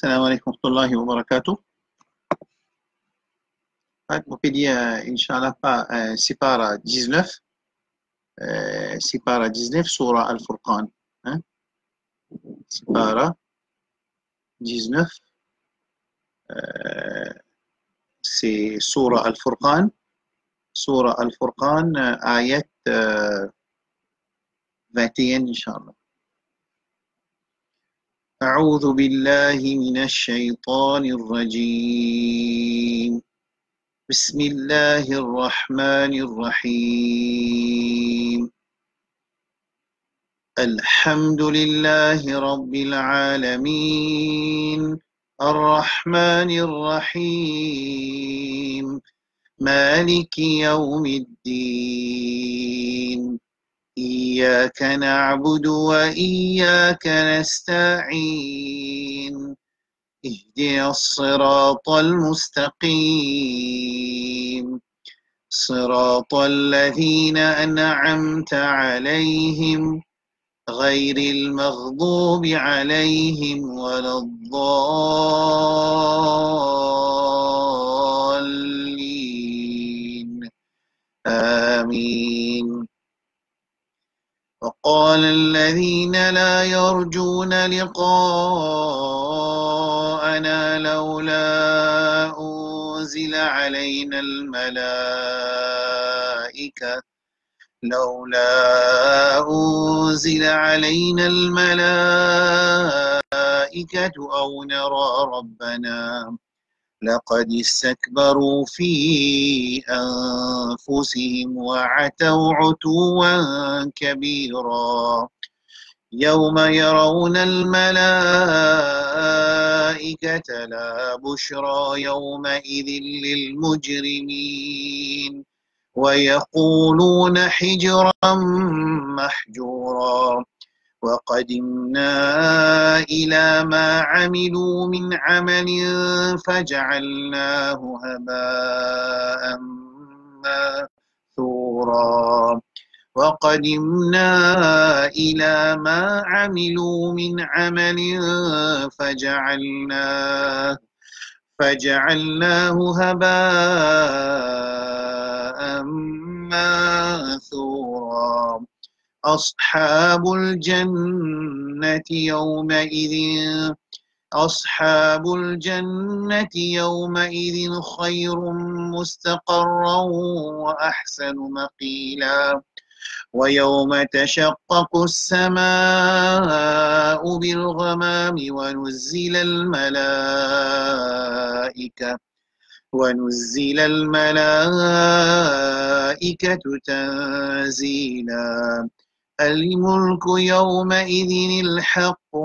السلام عليكم ورحمة الله وبركاته. On peut dire, Inch'Allah, Sipara 19, Sipara 19, Surah Al-Furqan. Hein? Sipara 19, c'est Surah Al-Furqan. Surah Al-Furqan, ayat 21, Inch'Allah. أعوذ بالله من الشيطان الرجيم. بسم الله الرحمن الرحيم. الحمد لله رب العالمين الرحمن الرحيم مالك يوم الدين إياك نعبد وإياك نستعين اهدنا الصراط المستقيم صراط الذين أنعمت عليهم غير المغضوب عليهم ولا الضالين آمين. وقال الذين لا يرجون لقاءنا لولا أنزل علينا الملائكة أو نرى ربنا لقد استكبروا في أنفسهم وعتوا عتوا كبيرا يوم يرون الملائكة لا بشرى يومئذ للمجرمين ويقولون حجرا محجورا وقدمنا إلى ما عملوا من عمل فجعلناه هباء منثورا وقدمنا إلى ما عملوا من عمل فجعلناه هباء منثورا أصحاب الجنة يومئذ خير مستقرا وأحسن مقيلا ويوم تشقق السماء بالغمام ونزل الملائكة تنزيلا الملك يومئذ الحق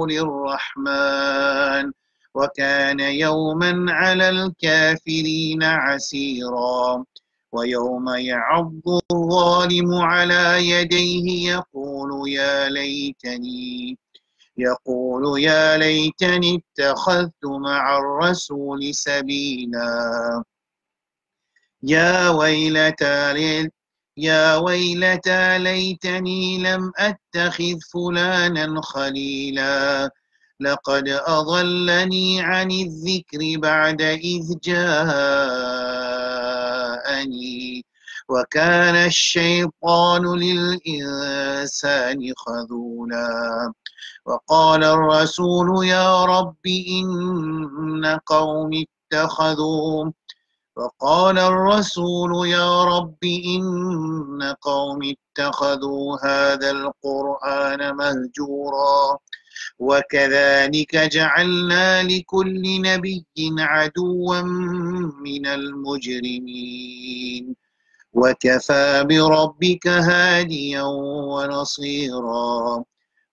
للرحمن وكان يوما على الكافرين عسيرا ويوم يعض الظالم على يديه يقول يا ليتني اتخذت مع الرسول سبيلا يا ويلتى ليتني لم أتخذ فلانا خليلا لقد أضلني عن الذكر بعد إذ جاءني وكان الشيطان للإنسان خذولا وقال الرسول يا رب إن قوم اتخذوا هذا القرآن مهجورا وكذلك جعلنا لكل نبي عدوا من المجرمين وكفى بربك هاديا ونصيرا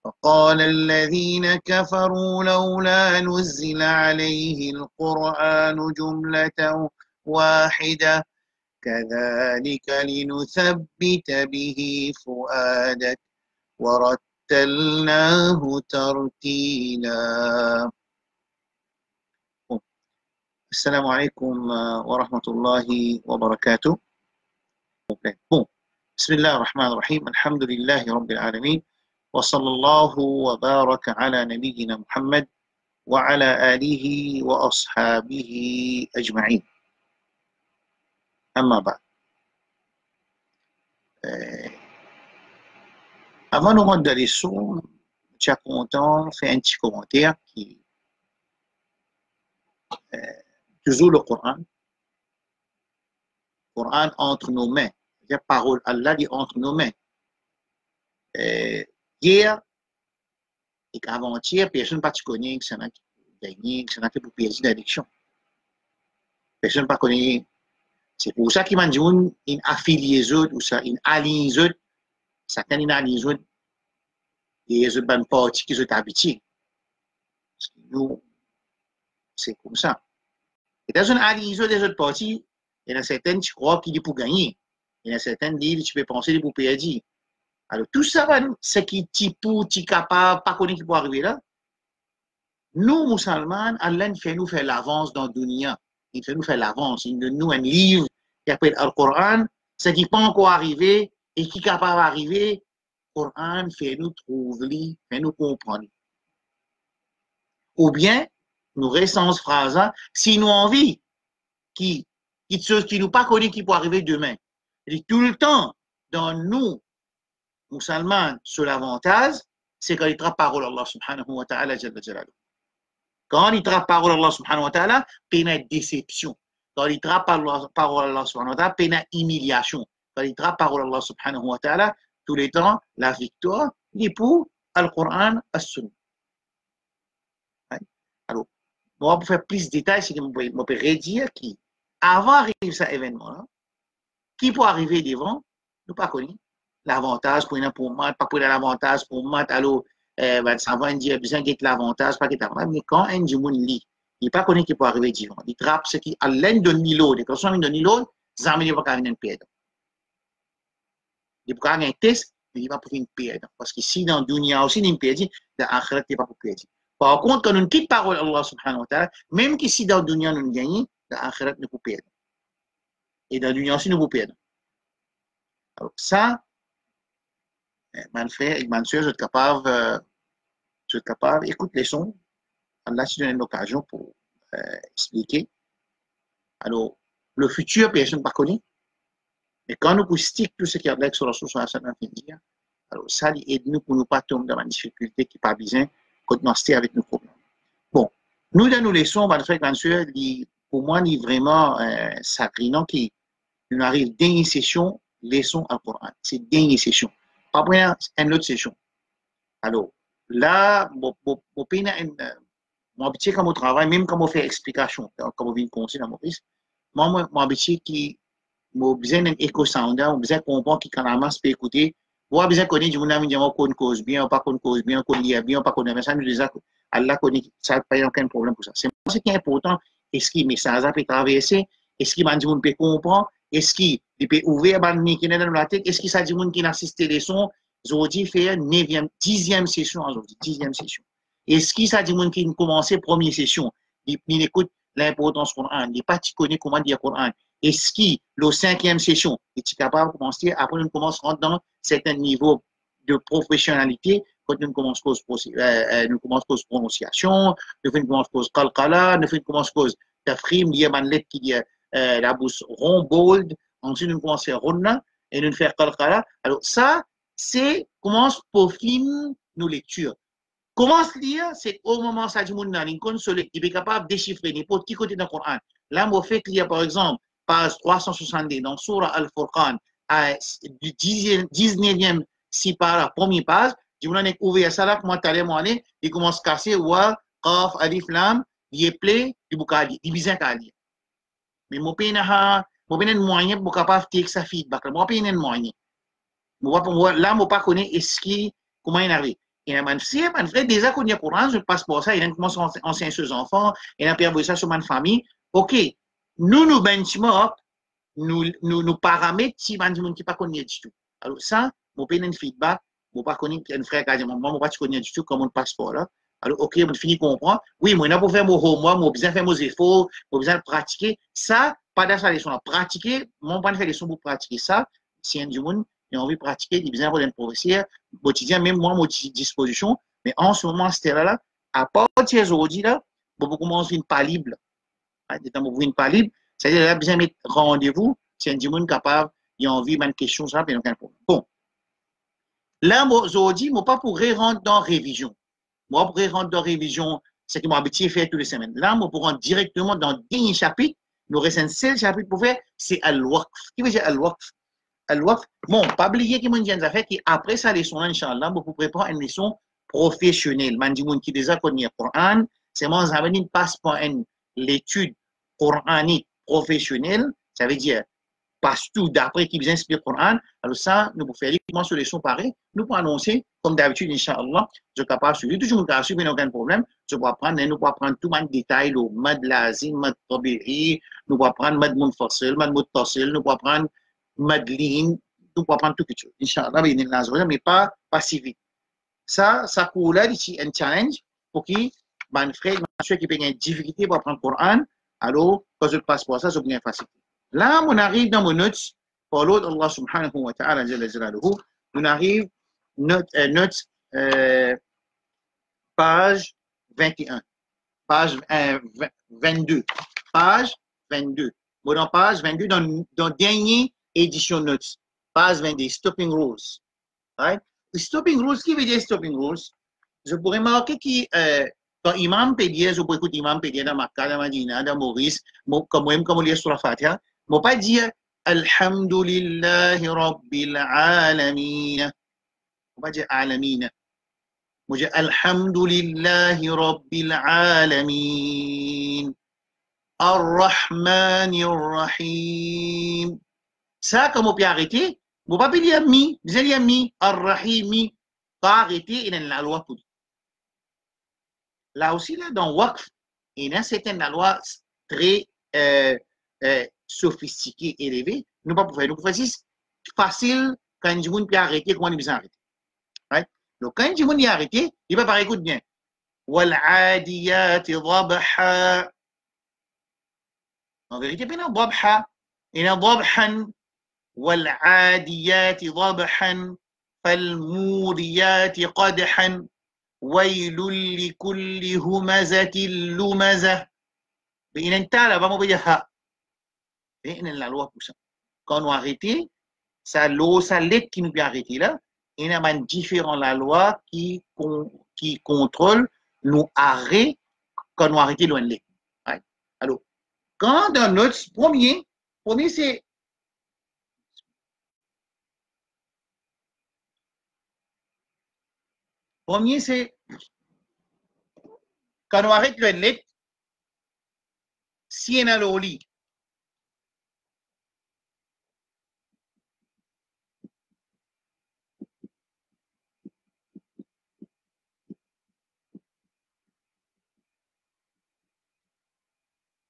وقال الذين كفروا لولا نزل عليه القرآن جملة واحدة كذلك لنثبت به فؤادك ورتلناه ترتيلا. السلام عليكم ورحمة الله وبركاته. Bon, بسم الله الرحمن الرحيم الحمد لله رب العالمين وصلى الله وبارك على نبينا محمد وعلى آله وأصحابه أجمعين أما بعد avant de rentrer dans les sons, je suis content de faire un petit commentaire qui toujours le Coran entre nos mains, la parole Allah dit entre nos mains. Hier et avant-hier, personne ne connaît que ça n'a gagné, que ça n'a fait pour perdre l'élection. Personne ne connaît. C'est pour ça qu'il m'a dit une affilié les autres ou ça, une allié les autres, ça quand une allié les autres, et les autres bonnes parties qui sont habitués. Nous, c'est comme ça. Et dans une allié les autres parties, il y en a certaines qui croient qu'il est pour gagner. Il y en a certaines qui tu peux penser qu'il est pour perdre. Alors, tout ça, c'est qui est pour, qui est capable, pas connaître qui peut arriver là. Nous, musulmans, Allah fait nous faire l'avance dans le dunya. Il fait nous faire l'avance. Il donne nous un livre qui s'appelle le Coran, ce qui n'est pas encore arrivé et qui est capable d'arriver. Le Coran fait nous trouver, fait nous comprendre. Ou bien, nous restons en ce phrase, si nous avons envie, qui nous pas connaît qui peut arriver demain. Et tout le temps, dans nous, musulmans, sur l'avantage, c'est quand il traite parole Allah subhanahu wa ta'ala. Quand il traite parole Allah subhanahu wa ta'ala, il y a une déception. Quand il traite parole Allah subhanahu wa ta'ala, il y a une humiliation. Quand il traite parole Allah subhanahu wa ta'ala, tous les temps, la victoire est pour le Coran, le Sunna. Alors, moi, pour faire plus de détails, c'est que je peux redire qui, avant d'arriver à cet événement-là, qui peut arriver devant, nous ne connaissons pas l'avantage pour moi, pas pour l'avantage pour moi, alors, ça va dire, besoin de l'avantage, pas de l'avantage, mais quand un du monde lit, il n'est pas connu qui peut arriver devant. Il trappe ce qui, à l'aide de l'autre, et quand on de l'autre, ça ne va pas venir perdre. Il peut avoir un test, mais il va pas venir perdre. Parce que si dans le dunya aussi, il perd, dans l'akhirat, il ne va pas perdre. Par contre, quand on quitte parole Allah subhanahu wa ta'ala, même que si dans le dunya, nous gagnons, dans l'akhirat, nous pouvons perdre. Et dans le dunya aussi, nous pouvons perdre. Alors, ça, mon frère et ma soeur, je suis capable, écoute les sons. Allah s'est donné une occasion pour expliquer. Alors, le futur, personne ne pas connaît. Mais quand nous stick tout ce qui est avec sur la source, alors ça aide nous pour ne pas tomber dans la difficulté qui n'est pas besoin quand nous restons avec nos problèmes. Bon, nous, dans nos leçons, mon frère et ma soeur, pour moi, il est vraiment sacré, non, qui nous arrive dernière session, leçon à Coran. C'est dernière session. Après, une autre session. Alors, là, mon pays mon habitué quand on travaille, même quand on fait explication, quand on vient conseiller dans mon pays, moi, mon habitué qui, mon besoin d'un éco-sound, mon besoin de comprendre qui, quand la masse peut écouter, moi, besoin de connaître, je me dis, on cause bien, on pas cause bien, on lit bien, on pas connaît, mais ça, nous déjà, Allah connaît, ça n'a pas aucun problème pour ça. C'est ce qui est important. Est-ce que le message peut traverser? Est-ce qu'il on peut comprendre? Est-ce qu'il peut ouvrir les qui est dans la tête? Est-ce qu'il s'agit de gens qui assistent les leçons? Aujourd'hui, fait 9e, 10e session aujourd'hui, 10e session. Est-ce qu'il s'agit de gens qui ont commencé première session? Il écoute l'importance du Coran, il n'est pas connaît comment dire Coran. Est-ce qu'il, la 5e session, est capable de commencer? Après, nous commençons dans certains niveaux de professionnalité. Quand nous commençons cause prononciation, nous commençons cause qalqala, nous commençons cause tafrim, il y a une lettre qui dit la bouche rond, bold. Ensuite, nous commençons à faire ronna et nous faire qalqala. Alors, ça, c'est comment pour finir nos lectures. Comment se lire, c'est au moment où ça dit il est capable de déchiffrer n'importe qui côté dans le Coran. Là, on fait lire, par exemple, page 370 dans Surah Al-Furqan, du 19e, si par la première page, je vous ai ouvert ça là, comment t'allais moi, il commence à casser, wa, qaf, alif, lam, il est plein, il est bizarre à lire. Mais mon pays n'a pas de moyen pour capable de faire sa feedback. Mon pays n'a pas de moyen. Là, je ne pas connaître comment il arrive. Et mon frère, déjà qu'on y a courant, je passe pour ça, il a commencé à enseigner ses enfants, il a perdu ça sur ma famille. OK, nous benchmark, nous paramètres, si on ne pas connaître du tout. Alors, ça, mon pays n'a pas feedback, je ne pas connaître un frère qui a dit, moi, je ne pas connaître du tout comme on passe pour là. Alors, OK, on finit de comprendre. Oui, moi, je pour faire mon homework, moi, besoin de faire mes efforts, moi, besoin de pratiquer. Ça, pas dans sa leçon. Pratiquer, moi, pas faire leçon pour pratiquer ça. Si un du monde, qui ont envie de pratiquer, des besoins pour les professeurs, quotidien, même moi, mon disposition. Mais en ce moment, c'était là, à partir d'aujourd'hui, là, vous commencez une pas libre. Vous une pas libre, c'est-à-dire là, besoin de mettre rendez-vous, c'est un monde capable, il a envie de une question, ça, mais aucun problème. Bon. Là, aujourd'hui, je ne pas pour rentrer dans la révision. Moi, pour rentrer dans la révision, c'est que moi, habitué faire toutes les semaines. Là, moi, pour rentrer directement dans le dernier chapitre, nous reste un seul chapitre pour faire, c'est Al-Waqf. Qui veut dire Al-Waqf? Al-Waqf, bon, pas oublier que moi, j'ai des affaires qui, après ça, leçon, Inch'Allah, pour préparer une leçon professionnelle. Man, dit, qui déjà connaît le Coran, c'est moi, ça veut dire, passe par l'étude coranique professionnelle, ça veut dire, passe tout d'après qui vous inspire le Coran. Alors ça, nous pouvons faire uniquement sur les sons pareils. Nous pouvons annoncer, comme d'habitude, Inch'Allah, je suis capable de suivre. Toujours capable de suivre, aucun problème. Je peux apprendre, nous pouvons apprendre tout le détail, le mad lazim, mad tabi'i, nous pouvons apprendre mad munfasil, mad muttasil, nous pouvons apprendre mad ligne, nous pouvons apprendre tout quelque chose. Inch'Allah, mais pas si vite. Ça court là, ici, un challenge pour qui, ben, frère, monsieur qui peut une difficulté pour apprendre le Coran, alors, quand je passe pour ça, c'est bien facile. Là, on arrive dans mon notes, par l'autre, Allah subhanahu wa ta'ala, on arrive note, page 21, page 22, page 22. Bon, dans page 22, dans la dernière édition notes, page 22, Stopping Rules. Right? Stopping Rules, qui veut dire Stopping Rules? Je pourrais marquer que quand Imam Pédier, je pourrais écouter Imam Pédier dans Makkah, dans Madina, dans Maurice, comme on lit sur la Fatiha, je ne pas dire Alhamdulillahi Rabbil Alamin. Je ne pas dire Alamin. Je dire Alhamdulillahi Rabbil Alamin. Ar-Rahmanir Rahim. Ça, comme on peut arrêter, je ne pas dire mi, je dire mi, Ar-Rahimi. Pas arrêter, il y a la loi pour. Là aussi, là, dans Waqf, il y a certaines lois très sophistiquées, élevées. Nous pas pour faire. Nous pouvons faire facile quand un monde peut arrêter, comment il peut arrêter. Right? Donc, quand un monde est arrêté, il va pas écouter bien. Wal-adiyati dhabha. En vérité, il y a dhabha. Il y a dhabhan. Wal-adiyati dhabhan. Fal-muriyati qadhan. ويل لكل همزة لمزة بإن انتهى vamos a dire et la loi pour ça quand on arrête ça l'eau ça lettre qui nous peut arrêter là il y a un différent la loi qui contrôle nous arrêt quand on arrête loin de lettre right? Alors quand dans notre premier c'est quand on arrête loin de lettre si on a le lit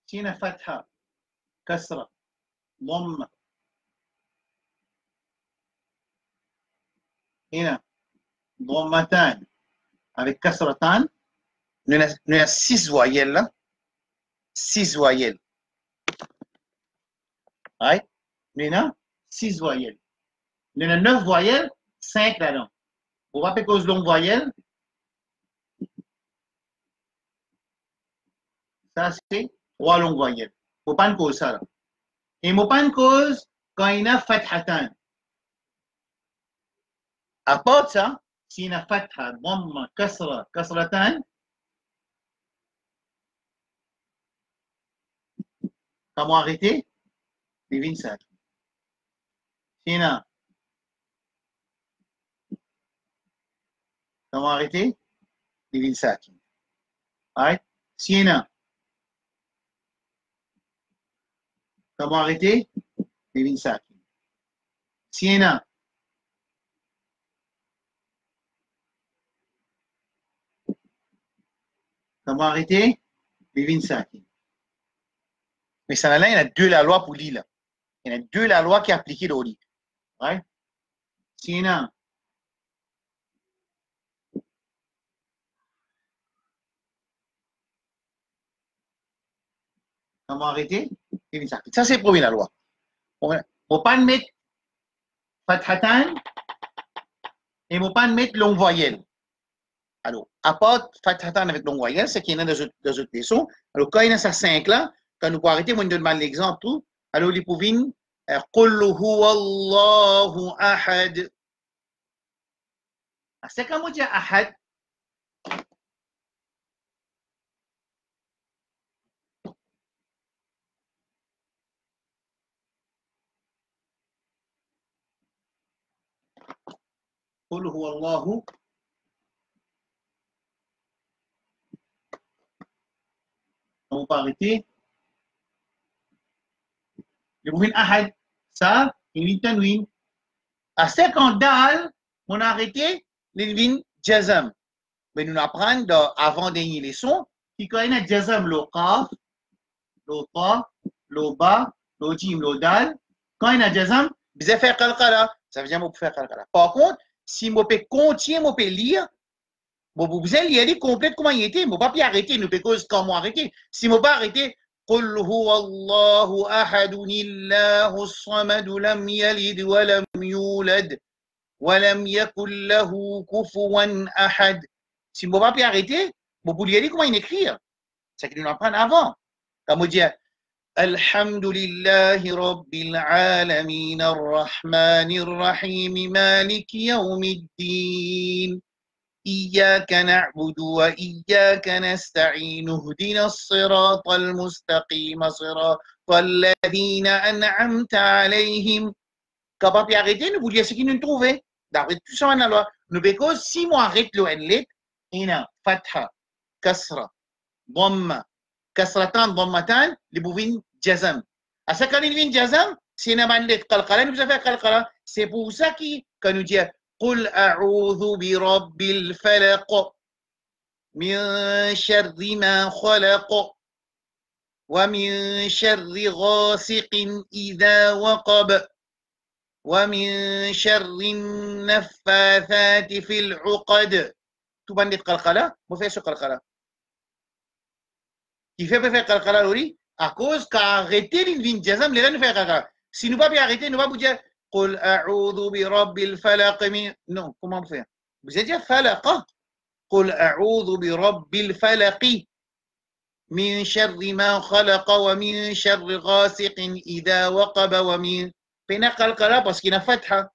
si on a fatha kasra ضمة هنا ضمتان avec kasratan nous avons 6 voyelles là 6 voyelles right? Nous avons 6 voyelles nous avons 9 voyelles 5 là-dedans vous rappelez cause longue voyelle ça c'est 3 longues voyelles il ne faut pas une cause ça là et il ne faut pas une cause quand il y a fathatan à part ça s'il y a fatha dhamma kasra kasratan comment arrêter devine ça s'il y a comment arrêter devine ça right? S'il y a comment arrêter devine ça s'il y a comment arrêter devine ça mais ça là il y a 2 la loi pour lire là il y a 2 la loi qui est appliquée dans le lit right? S'il y a comment arrêter devine ça c'est la première la loi on ne peut pas mettre fathatan, et on pas mettre longue voyelle. Alors, à part fathatan avec longue voyelle, c'est qu'il y en a dans autres leçons. Alors, quand il y a ça 5 là, quand nous pouvons arrêter, moi, je donne l'exemple. Alors, les pouvines, قل هو الله أحد. C'est comme on dit ahad. قل هو الله. On peut arrêter. Les pouvines ahad. Ça, il y a une tanwin. À 50 dal, on a arrêté les vins jazam. Mais nous apprenons dans avant-dernière leçon, qui quand il y a jazam, le qaf, le ta, le ba, le jim, le dal. Quand il y a jazam, vous avez fait qalqala. Ça veut dire que vous pouvez faire qalqala. Par contre, si vous pouvez continuer, vous pouvez lire, vous allez lire complète comment il était. Vous ne pouvez pas arrêter, nous pouvons comment arrêter. Si vous ne pouvez pas arrêter, قل هو الله أحد الله الصمد لم يلد ولم يولد ولم يكن له كفوا أحد. Si vous ne pouvez pas arrêter, vous pouvez lire comment il écrit. C'est qu'il nous apprend avant. Comme on dit, الحمد لله رب العالمين الرحمن الرحيم مالك يوم الدين إياك نعبد وإياك نستعين اهدنا الصراط المستقيم صراط الذين أنعمت عليهم. Quand pas arrêter, nous voulions ce qui nous trouvait. D'après tout ça, alors, nous parce si moi arrête le enlet, il y a fatha, kasra, dhamma, kasratan, dhammatan, les bouvines jazam. À ce qu'on dit jazam, c'est une enlet qalqala, nous avons fait qalqala. C'est pour ça qu'on nous dit قل أعوذ برب الفلق من شر ما خلق ومن شر غاسق إذا وقب ومن شر النفاثات في العقد. Tout bandit qalqala, vous faites ce qalqala. Qui fait faire qalqala lori à cause qu'arrêter l'in jazam, les gens font qalqala. Si nous ne pouvons pas arrêter, nous ne pouvons pas dire قل أعوذ برب الفلق من. Non, comment on fait? Vous avez dit falaq. قل أعوذ برب الفلق من شر ما خلق ومن شر غاسق إذا وقب ومن. Pena qalqala parce qu'il y a fatha.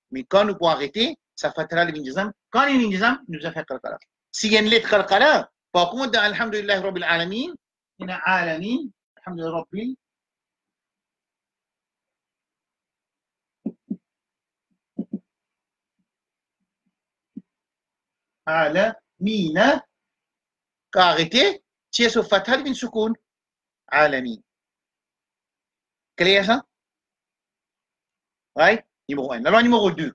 Mais quand nous pouvons arrêter, ça fatha le binjazam. Quand il y a binjazam, nous avons fait qalqala. S'il y a une lettre qalqala, par contre, dans Alhamdulillah Rabbil Alamin, il y a Alamin, Alhamdulillah Rabbil Alamin. Quand arrêter, tu es sur fatha bin soukoun. Alamin. Clair ça? Right? Numéro 1. La loi numéro 2.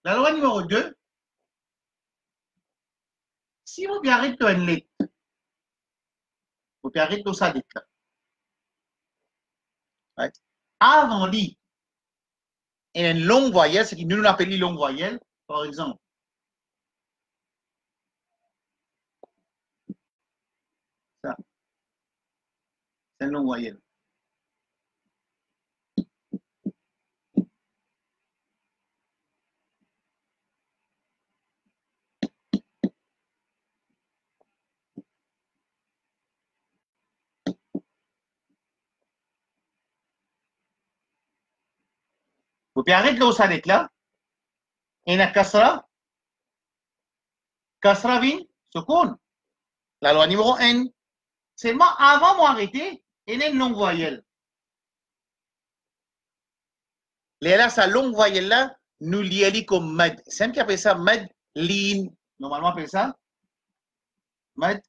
La loi numéro 2, si vous arrêtez une lettre, vous arrêtez ça lettre. Right? Avant dit, il y a une longue voyelle, ce que nous appelons longue voyelle, par exemple. Ça, c'est une longue voyelle. Vous arrêtez ça lettre là, il y a kasra, kasra vin, soukoun. La loi numéro 1. Seulement avant m'arrêter, il y a une longue voyelle. Là, sa longue voyelle là, nous lions comme mad. C'est qui appelle ça mad lean. Normalement, on appelle ça mad.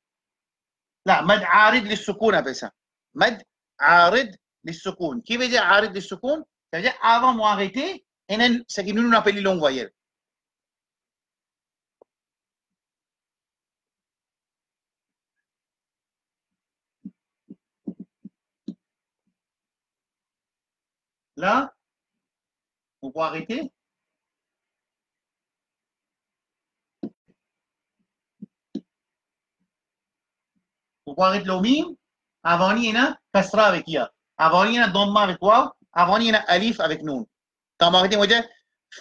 Là, mad arid للسكون appelle ça. Mad arid للسكون. Qui veut dire arid للسكون? Ça veut dire avant m'arrêter, c'est que nous appelons longue voyelle. Là, on peut arrêter. Vous pouvez arrêter le mime. Avant, il y a kasra avec ya. Avant, il y a dhamma avec waw. Avant, il y a alif avec noun. Quand vous arrêtez, vous dites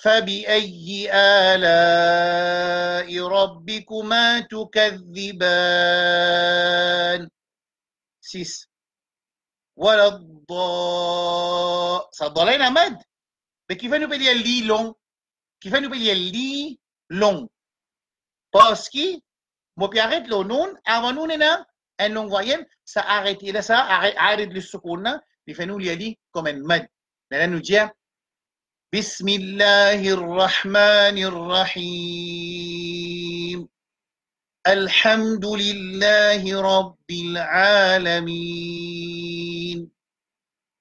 فبأي آلاء ربكما تكذبان 6 ولا ça ضلين أمد mais qui fait nous payer li long qui fait nous payer li long parce que moi puis arrête le non avant nous n'a un long voyelle ça arrête là ça arrête le soukoun il fait nous li comme un mad là nous dit بسم الله الرحمن الرحيم الحمد لله رب العالمين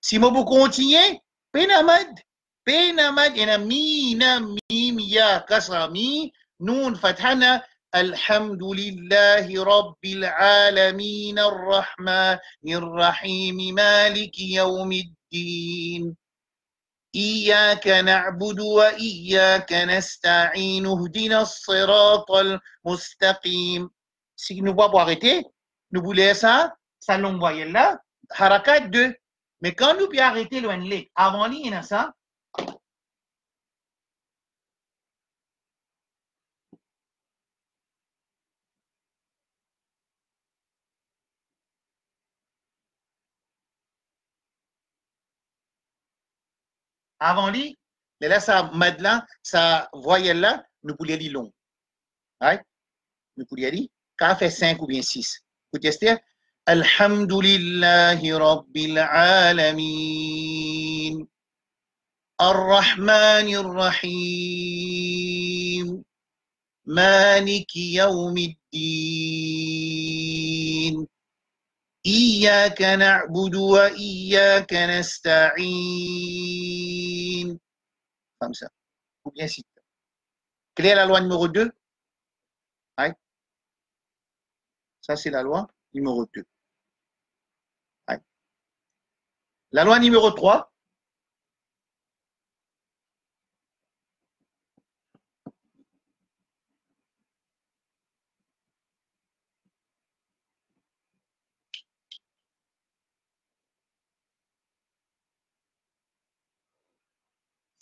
Si vous continuez, penamad, ina mina mim ya kasra mi nun fathana alhamdulillahi rabbil alamin arrahmanir rahim maliki yawmiddin إياك نعبد وإياك نستعين اهدنا الصراط المستقيم. Si nous ne pouvons pas arrêter, nous voulons ça longue voyelle là, harakat 2. Mais quand nous pouvons arrêter le n avant lui, il y a ça. Avant lui, là, ça mad là, ça voyelle là, nous pouvons lire long. Right? Nous pouvons lire, quand fait 5 ou bien 6. Vous testez? Alhamdulillahi Rabbil Alamin. Ar-Rahmanir Rahim. Maliki Yawmiddin. إياك نعبد وإياك نستعين 5 ou bien 6. Quelle est la loi numéro 2? Ouais. Ça, c'est la loi numéro 2. Ouais. La loi numéro 3.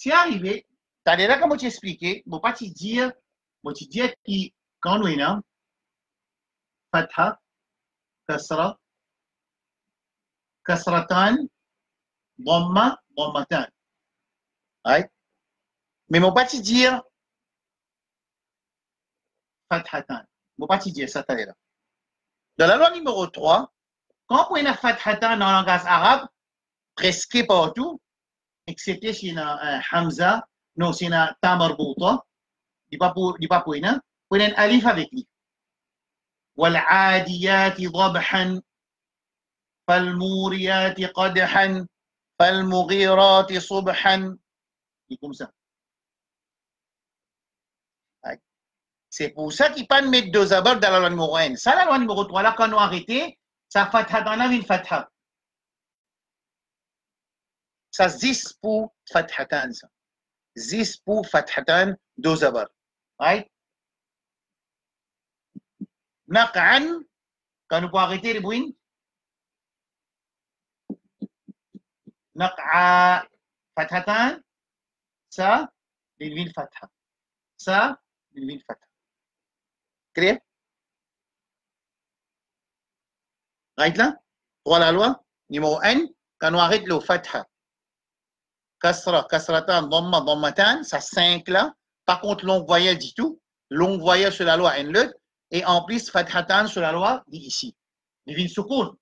C'est arrivé, tu as déjà comme tu expliqué, je ne vais pas te dire, que quand nous avons fatha, kasra, kasratan, dhamma, dhammatan. Right? Mais je ne vais pas te dire fathatan. Je ne vais pas te dire ça. Dans la loi numéro 3, quand on a fathatan dans le langage arabe, presque partout, excepté si on a hamza, non, si on a ta marbouta, il n'y a pas pour un alif avec lui. والعاديات ضبحا فالموريات قدحا فالمغيرات صبحا. C'est comme ça. C'est pour ça qu'il ne pas mettre deux zabar dans la loi numéro 1. Ça, la loi numéro 3, là, quand on a arrêté, ça fatha dans la ville fatha. Ça, 10 pour fathatan. 10 pour fathatan, deux zabar. Right? Naq'an, quand on peut arrêter les bruits. Naq'a fathatan, ça, les villes fatha. Ça, les villes fatha. Clair? Right là? Voilà la loi. Numéro 1, quand on arrête le fatha. Kasra, kasratan, dhamma, dhammatan, ça 5 là. Par contre, longue voyelle dit tout. Longue voyelle sur la loi N-le. Et en plus, fathatan sur la loi dit ici. Les villes soukoun.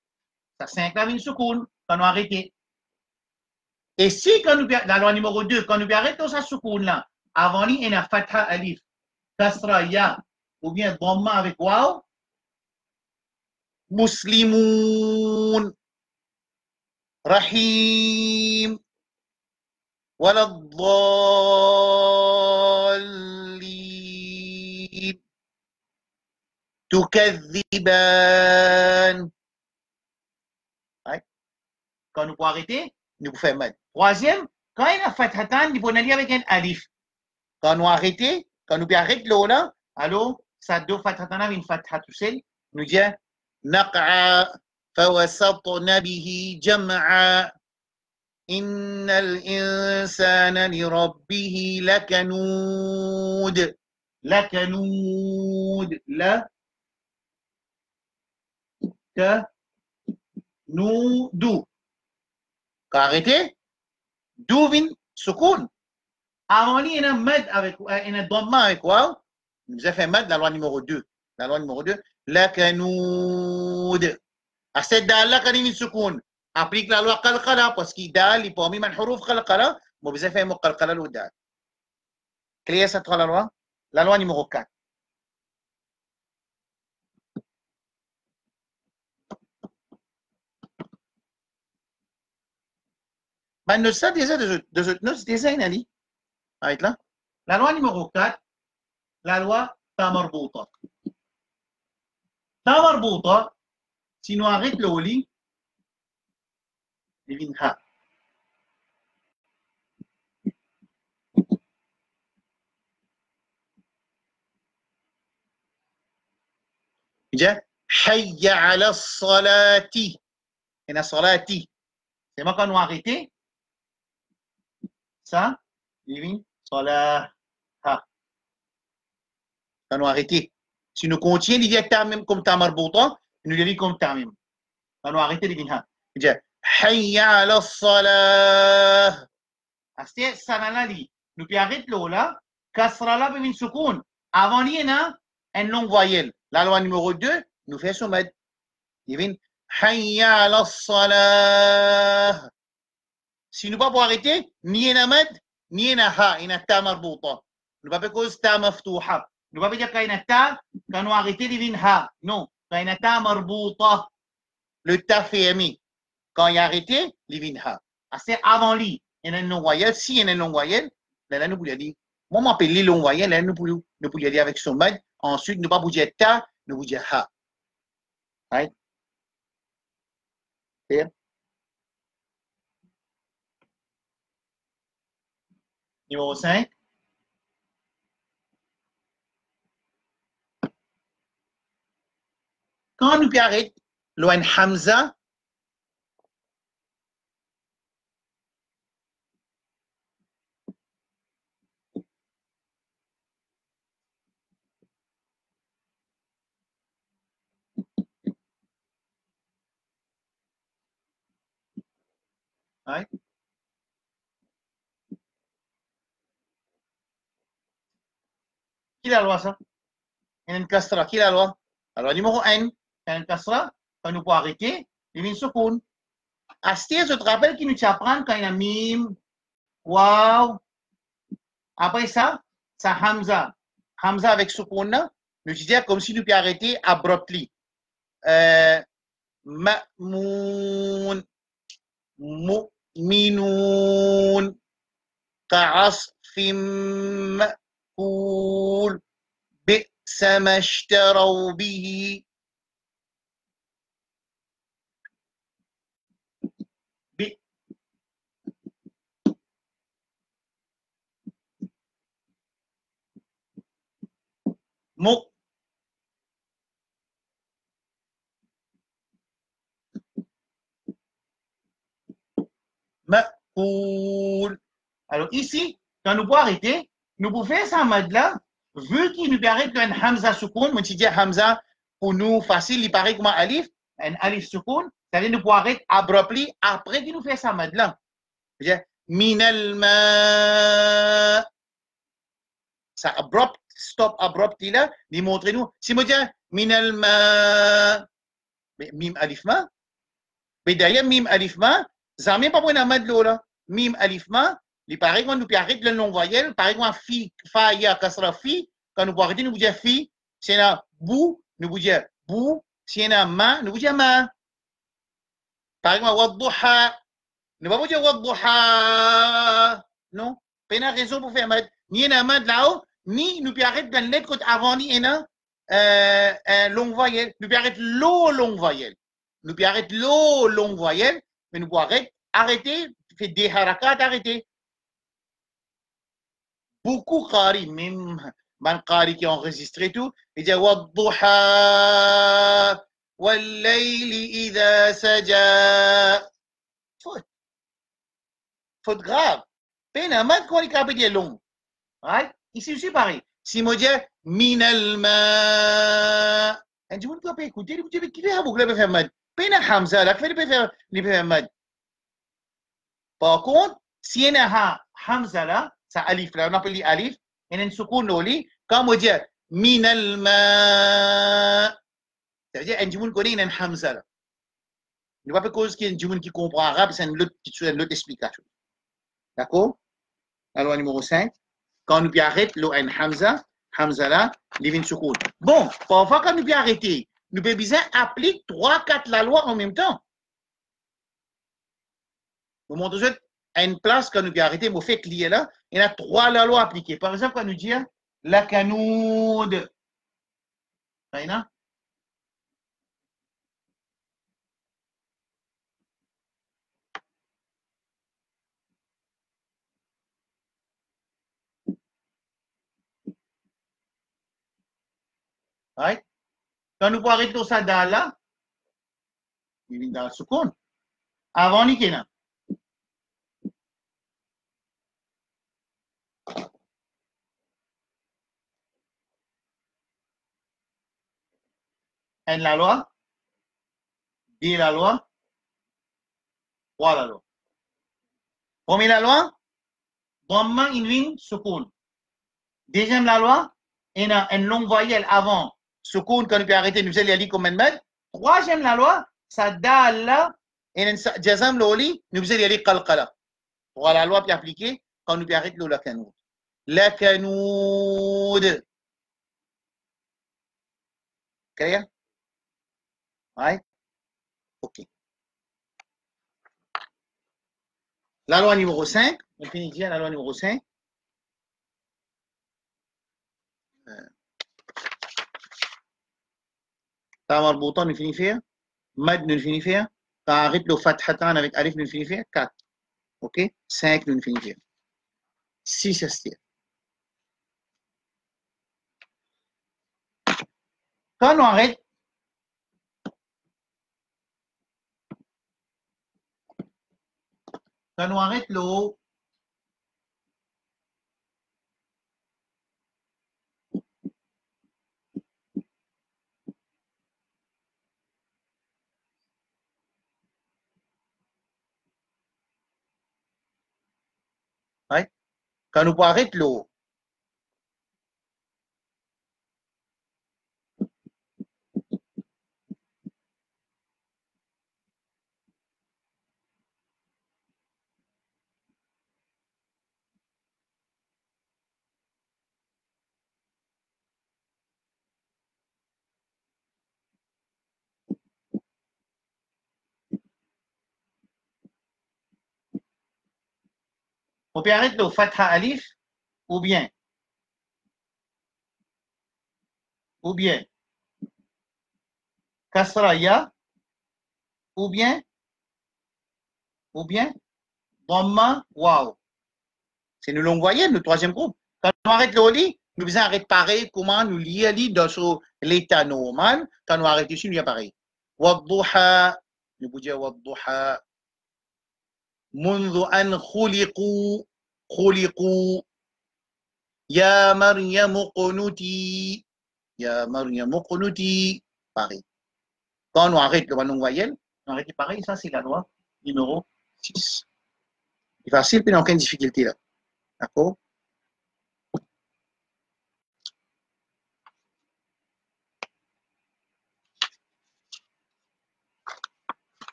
Ça 5 là, villes soukoun. Quand on arrête. Et si, quand nous, la loi numéro 2, quand nous arrêtons ça soukoun là, avant lui, il y a fatha alif, kasra ya, ou bien dhamma avec waw, muslimun, rahim, waladdallin, tukadhiban. Quand nous pouvons arrêter, nous pouvons faire mal. Troisième, quand il y a fathatan, il faut aller avec un alif. Quand nous arrêtons, quand nous arrêtons l'eau là, alors, ça doit fathatan avec une fatha tout seul, nous dit نقعا فوسطن به جمعا إن الإنسان لربه لكنود لكنود لا كنود arrêtez دوفين سكون avant lui il y a un med avec il y a un dommage avec quoi nous a fait med la loi numéro 2 la loi numéro 2 لكنود أسد دال كلمة سكون applique la loi قلقلة parce qu'il دال il parmi من حروف قلقلة مو بزاف فهم قلقلة لو دال clair cette la loi numéro 4 ben nous ça déjà de nous déjà une année arrête là la loi numéro 4 la loi تا مربوطة تا مربوطة si nous arrête le lit لفينها جاء حي على الصلاة هنا صلاتي c'est moi quand nous arrêter ça لفين صلاة quand nous arrêter si nous continuons il y a tamim comme ta marbuta nous le lit comme tamim quand nous arrêter لفينها جاء حي على الصلاة أستيع سنة لي nous puis arrête là kasra là بمن سكون avant lui il y a un long voyelle la loi numéro 2 nous fait son mad يفين حي على الصلاة si nous pas pour arrêter ni un mad ni un ha in ta marbuta nous pas cause ta maftuha nous pas dire qu'il y a ta quand nous arrêter يفين ha non quand il y a ta marbuta le ta fait quand il y a arrêté يفين ha c'est avant lui il y a un long voyelle si il y a un long voyelle là nous pouvons dire moi m'appelle les long voyelle là nous pouvons dire avec son mad ensuite nous pas pour dire ta nous pouvons dire ha right clear numéro 5 quand nous arrête loin Hamza right qui la loi ça il y a une kasra qui la loi alors numéro 1 il y a une kasra quand nous pouvons arrêter il y a une soukoun Astir je te rappelle qu'il nous apprend quand il y a mim waouh après ça ça Hamza Hamza avec soukoun nous disons comme si nous pouvons arrêter abruptly مأمون مؤمنون كعصف مأكول بئس ما اشتروا به مأكول. Alors ici, quand nous pouvons arrêter, nous pouvons faire ça là, vu qu'il nous arrête un Hamza Soukoun, on dit Hamza, pour nous facile, il paraît comme un alif, un alif Soukoun, ça veut dire nous pouvons arrêter abruptly après qu'il nous fait ça là. Minal ma. Ça abrupt, stop abrupt là, démontrez-nous. Si moi dis minal ma, mim alif ma, mais derrière mim alif ma, ça n'a même pas pour un mad là. Mim alif ma, il paraît qu'on nous peut arrêter le long voyelle, pareil qu'on fi, fa, ya, kasra, fi, quand nous pouvons arrêter, nous vous dire fi, si on a bou, nous vous dire bou, si on a ma, nous vous dire ma. Pareil qu'on wadduha, nous ne pouvons pas dire wadduha, non, pas une raison pour faire mad, ni un mad là-haut, ni nous pouvons arrêter dans l'autre côté avant, ni un long voyelle, nous pouvons arrêter l'eau long voyelle, nous pouvons arrêter l'eau long voyelle, mais nous pouvons arrêter, fait des harakat, arrêter. Beaucoup qari, même man qari qui a enregistré tout, il dit wadduha, والليل إذا سجى. Faute. Faute grave. Pena mat qu'on est capable de dire long. Right? Ici aussi pareil. Si moi dis minal ma. Et tu peux pas écouter, tu peux faire beaucoup de faire mad. Pena hamza là, fait de faire mad. Par contre, si on a hamza là, ça alif là, on appelle alif, et on sukun loli, quand moi dis minal ma. Ça veut dire un jumun connaît un hamza là. Il ne va pas cause qu'il y a un jumun qui comprend arabe, c'est une autre explication. D'accord? La loi numéro 5. Quand nous arrêtons le hamza, hamza là, il vient sukun. Bon, parfois quand nous arrêter, nous pouvons bien appliquer 3-4 la loi en même temps. Nous montrons à une place quand nous arrêter, nous fait clier là, il y a 3 la loi appliquées. Par exemple, quand nous disons la canoud. Right? Quand nous arrêtons ça dans là, il vient dans le sukun. Avant, il y a un la loi, 2 la loi, 3 la loi. Première la loi, Dhamma in wing sukun. Deuxième la loi, il y a une longue voyelle avant sukun quand nous peut arrêter, nous allons lire comme un mètre. Troisième la loi, ça dal là, et un jazam loli, nous allons lire qalqala. Pour la loi puis appliquer quand nous peut arrêter le la canoud. La canoud. Clair? Ouais? Ok. La loi numéro 5, on finit bien la loi numéro 5. Tamar bouton, nous finit faire. Mad, nous finit faire. Quand on arrête le fathatan avec alif, nous finit faire. 4. Ok? 5, nous finit faire. 6, ça se tient. Quand on arrête, le right? Quand nous arrête le on peut arrêter le fatha alif ou bien kasra ya ou bien dhamma waw. C'est nous l'on voyait, le troisième groupe. Quand on arrête le lit, nous faisons arrêter pareil comment nous lire dans l'état normal. Quand on arrête ici, nous y a pareil. Wadduha, nous pouvons dire wadduha. منذ أن خلقوا يا مريم قنوتي pareil. Quand on arrête le long voyelle, on arrête pareil, ça c'est la loi numéro 6. C'est facile, puis il n'y a aucune difficulté là. D'accord?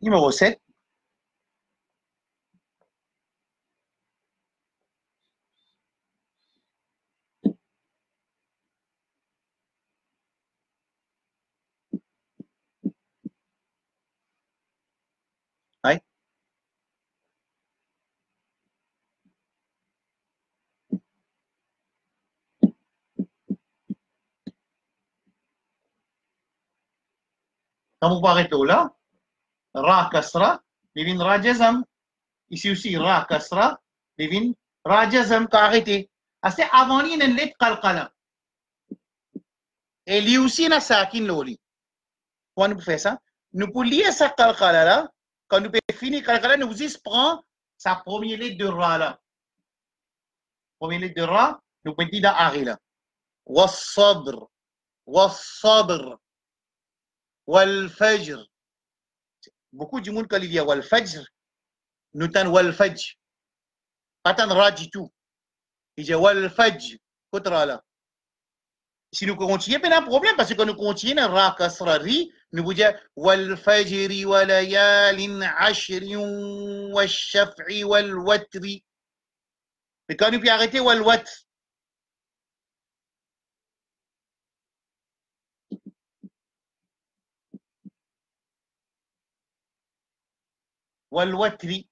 Numéro 7. Ouais. Quand vous arrêtez là, ra kasra, il vient ra jazam. Ici aussi, ra kasra, Devine, Rajazam qu'a arrêté. C'est avant lui, il y a une lettre qalqala. Et lui aussi, il y a sakin loli. Quand nous faisons ça, nous pouvons lire sa qalqala là. Quand nous finissons qalqala, nous aussi prend sa première lettre de ra là. Première lettre de ra, nous pouvons dire dans Ari là. والصبر والصبر والفجر. Beaucoup de monde quand il dit wal fajr, nous t'en wal fajr. Pas tant ra du tout. Il dit wal fajr. Qu'autre là. Si nous continuons, il y a un problème parce que quand nous continuons, ra kasra ri, nous vous dire wal fajri wa layalin ashri wa shaf'i wal watri. Mais quand nous pouvons arrêter wal watr. Wal watri.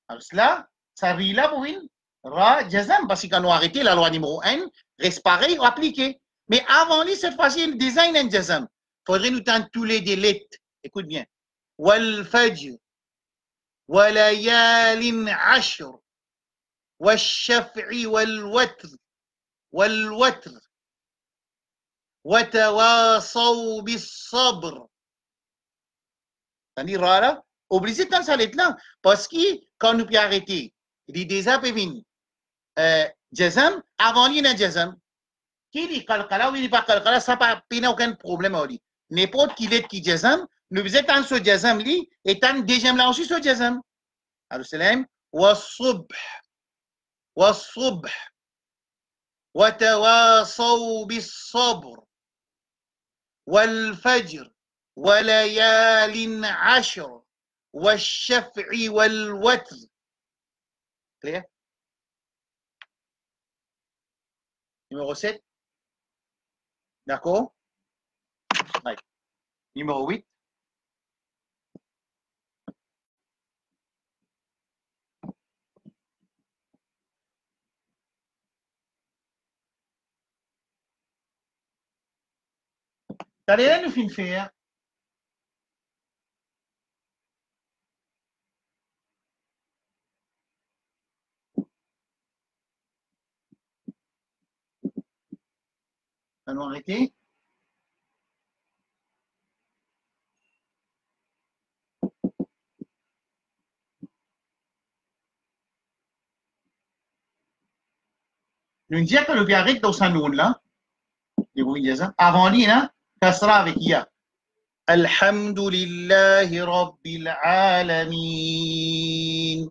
Alors cela, ça rit là pour une ra jazam parce que quand nous arrêtons la loi numéro 1, reste pareil ou appliqué. Mais avant lui, cette fois-ci, il design un jazam. Il faudrait nous tenter tous les délais. Écoute bien. Wal fajr wa layalin ashr wa shaf'i wal watr wal watr wa tawasaw bis sabr. C'est-à-dire là, obligé de ça là parce que quand nous pouvons arrêter, il dit déjà pévin jazam avant lui un jazam. Qui dit kalkala ou il dit pas kalkala, ça n'a aucun problème à lui. N'importe qui est qui jazam, nous faisons tant ce jazam li et tant deuxième là aussi ce jazam. Alors c'est là, والصبح والصبح وتواصوا بالصبر والفجر وليال عشر والشفع والوتر. Clair? Numéro 7. D'accord? Ouais. Numéro 8. T'allez là nous fin faire. Allons arrêter. Nous disons que le biarrique dans sa nom là, avant lui, là, kasra avec ya. Alhamdulillahi Rabbil Alamin.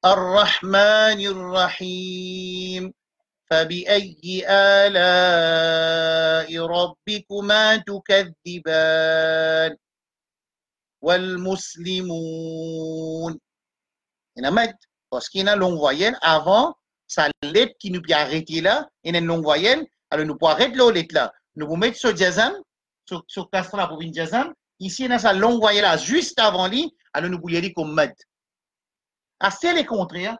الرحمن الرحيم فبأي آلاء ربكما تكذبان والمسلمون. Il y a parce qu'il y a une longue voyelle avant sa lettre qui nous peut arrêter là, il y a une longue voyelle, alors nous pouvons arrêter la lettre là. Nous pouvons mettre sur jazam, sur kasra pour une jazam, ici il y a sa longue voyelle là, juste avant lui, alors nous pouvons dire comme mad. Ah, c'est le contraire.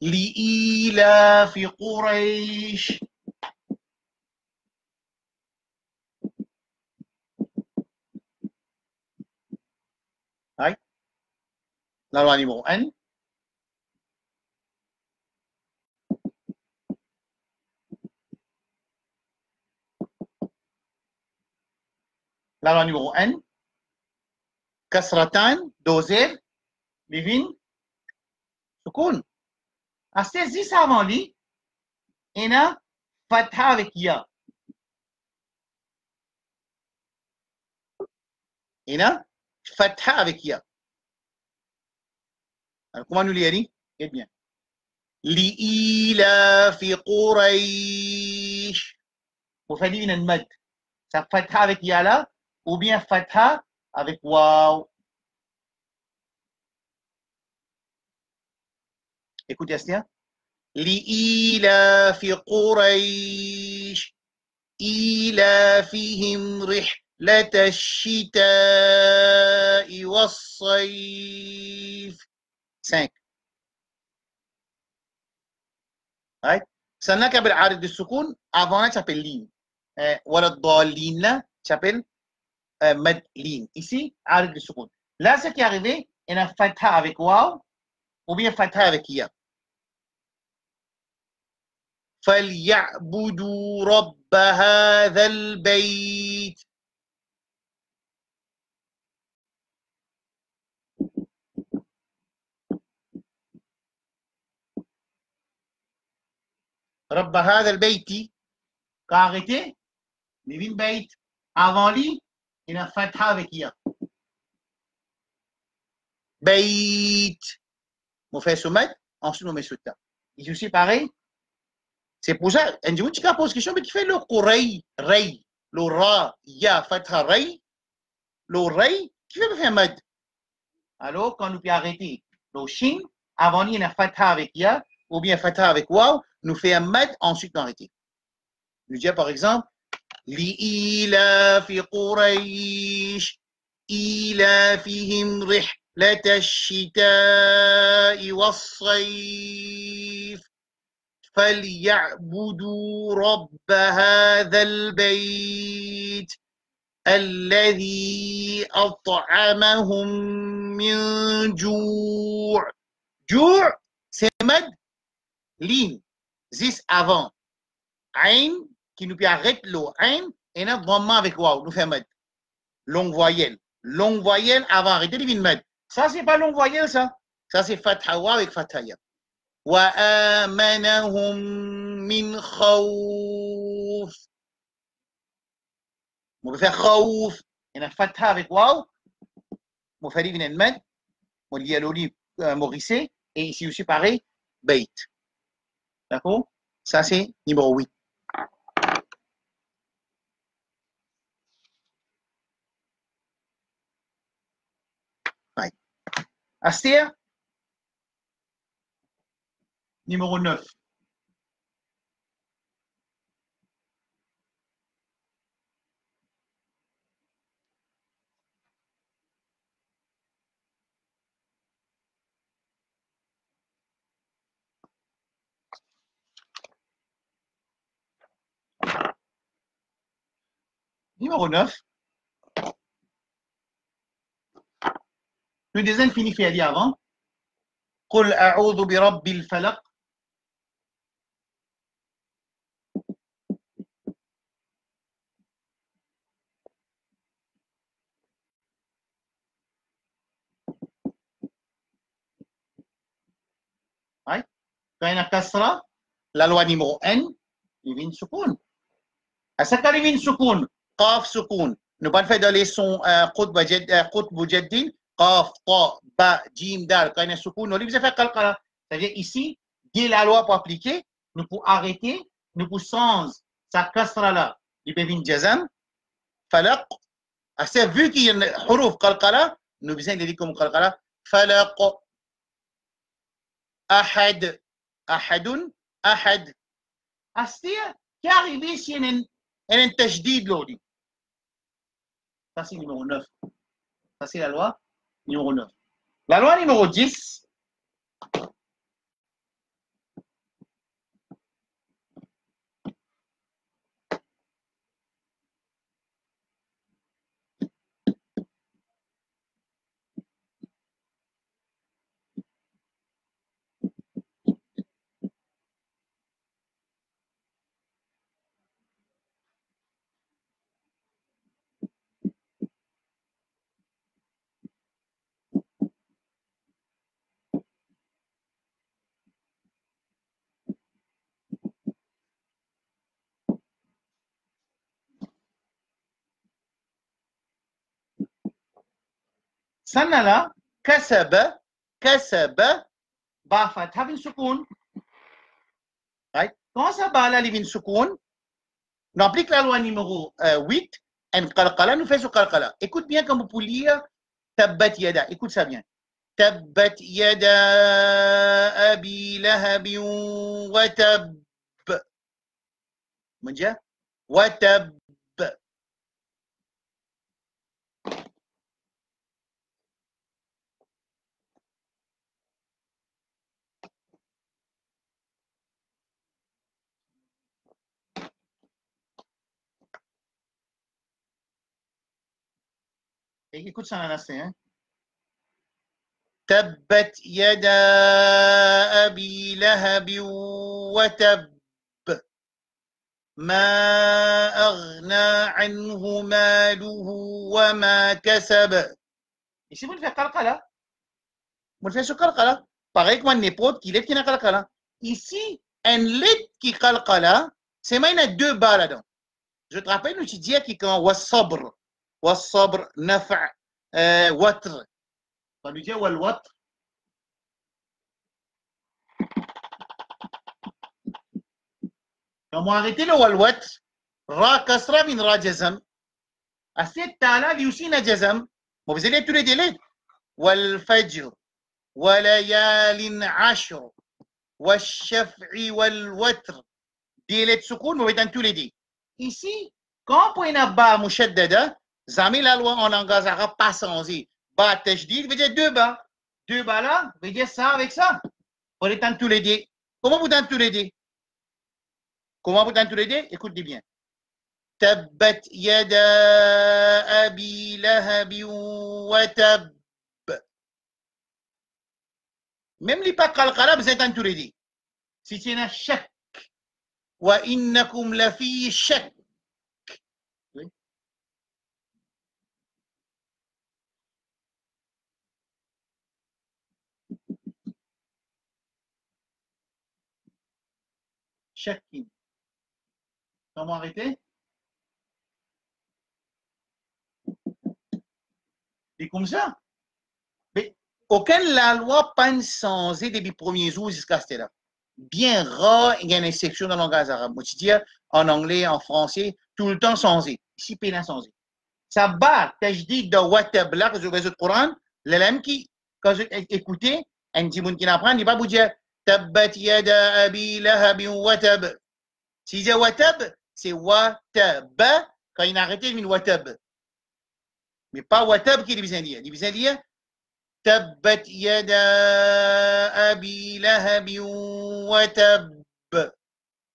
لإيلاف قريش. هاي la loi numéro 1. La loi numéro 1. كسرتان دوزير لفين سكون. أستاذ avant lui, il y a fatha avec ya. Il y a fatha avec ya. Alors, comment nous lire? Eh bien. لإيلاف قريش. Vous faites une mad. Ça fatha avec ya là, ou bien fatha avec waw. Écoutez, Astia. لإيلاف قريش إيلافهم رحلة الشتاء والصيف. 5. Right? Celle-là qui appelle arrêt de soukoun, avant là, ça s'appelle ligne. Voilà, dans ligne là, ça s'appelle mad ligne. Ici, arrêt de soukoun. Là, ce qui est arrivé, il y a fatha avec waw ou bien fatha avec ya. فليعبدوا رب هذا البيت. رب هذا البيت. Quand arrêté, Levin Beit, avant lui, il y a fatha avec ya. Beit. On fait soumettre, ensuite on met sous ta. Ici aussi pareil. C'est pour ça, un jour, tu pose question, mais qui fait le rei, le ra, ya, fatha, rei, le rei, qui fait faire mad. Alors, quand nous peut arrêter le shin, avant il y a fatha avec ya, ou bien fatha avec waw, nous fait un mad, ensuite nous arrêter. Nous disons par exemple, لإيلاف قريش إيلافهم رحلة الشتاء والصيف فليعبدوا رب هذا البيت الذي أطعمهم من جوع. جوع c'est mad ligne, this avant. Ain qui nous arrête l'eau. Ain et un vraiment avec waouh, nous fait mad. Longue voyelle. Longue voyelle avant arrêter de mad. Ça, c'est pas longue voyelle, ça. Ça, c'est fatha wa avec fatha ya. وآمنهم من خوف. On peut faire خوف. Il y a fatha avec waouh. On fait une mad. On lit à l'oli morissé. Et ici aussi pareil, bait. D'accord? Ça, c'est numéro 8. Right. Astir, numéro 9. Numéro 9. Le deuxième finit fait dire avant. قل أعوذ برب الفلق. Right? Quand il y a kasra, la loi numéro N, il vient soukoun. À ce cas, il vient soukoun. Qaf soukoun. Ne pas faire dans les sons qutb jaddin. Qaf, ta, ba, jim, dal. Quand il y a soukoun, on lui fait qalqala. C'est-à-dire ici, dès la loi pour appliquer, nous pouvons arrêter, nous pouvons sans sa kasra là, il peut venir jazam, falaq. C'est vu qu'il y a une huruf qalqala, nous besoin de dire comme qalqala, falaq, ahad, ahadun, ahad. Astir, qui est arrivé si il y a un tajdid l'audio. Ça c'est numéro 9. Ça c'est la loi numéro 9. La loi numéro 10. Sana là, kasaba, ba fatha bin soukoun. Right? Comment ça ba là, bin soukoun? On applique la loi numéro 8, en qalqala, nous faisons qalqala. Écoute bien comme vous pouvez lire tabbat yada. Écoute ça bien. tabbat yada abi lahab wa tab. Menja? وتب. Écoute ça en instant. Hein. تبت يدا أبي لهب وتب ما أغنى عنه ماله وما كسب. Ici, vous le faites calcala. Vous le faites sur calcala. Pareil comme un épaule qui lève qui n'a calcala. Ici, un lit qui calcala, c'est même il y a deux bas là-dedans. Je te rappelle, nous disons qui quand wasabr, wasabr, nafa, watr. On nous dit wal watr. Quand on arrête le wal watr, ra kasra min ra jazam. À cette temps-là, lui aussi, il y a jazam. Bon, vous allez tous les délais. Wal fajr, walayalin ashr, والشفع والوتر ديلة سكون وبيتان تولدي. Ici, quand on a ba mushaddada, zami la loi en langage arabe pas sans ba tajdid veut dire deux bas. Deux bas là, veut dire ça avec ça. On est en tous les deux. Comment vous dans tous les deux? Comment vous dans tous les deux? Écoutez bien. Tabbat yada abi lahab wa tab. Même les pas qalqala, vous êtes en tous les deux. Si tu as shak, wa innakum la fi shak. Shakin. Comment arrêter? C'est comme ça. Mais aucun la loi pas changé depuis le premier jour jusqu'à ce là. Bien rare, il y a une section dans le langage arabe. Moi, je dis en anglais, en français, tout le temps changé. Ici, pas changé. Ça bat, tajdid de watab là, que je vais le Coran, l'élève qui, quand j'ai écouté, un petit monde qui n'apprend, il va vous dire tabbat yada abi lahab watab. Si il dit watab, c'est watab, quand il a arrêté, il dit watab. Mais pas watab qui est divisé. Il divisé dire tabbat yada abi lahab watab.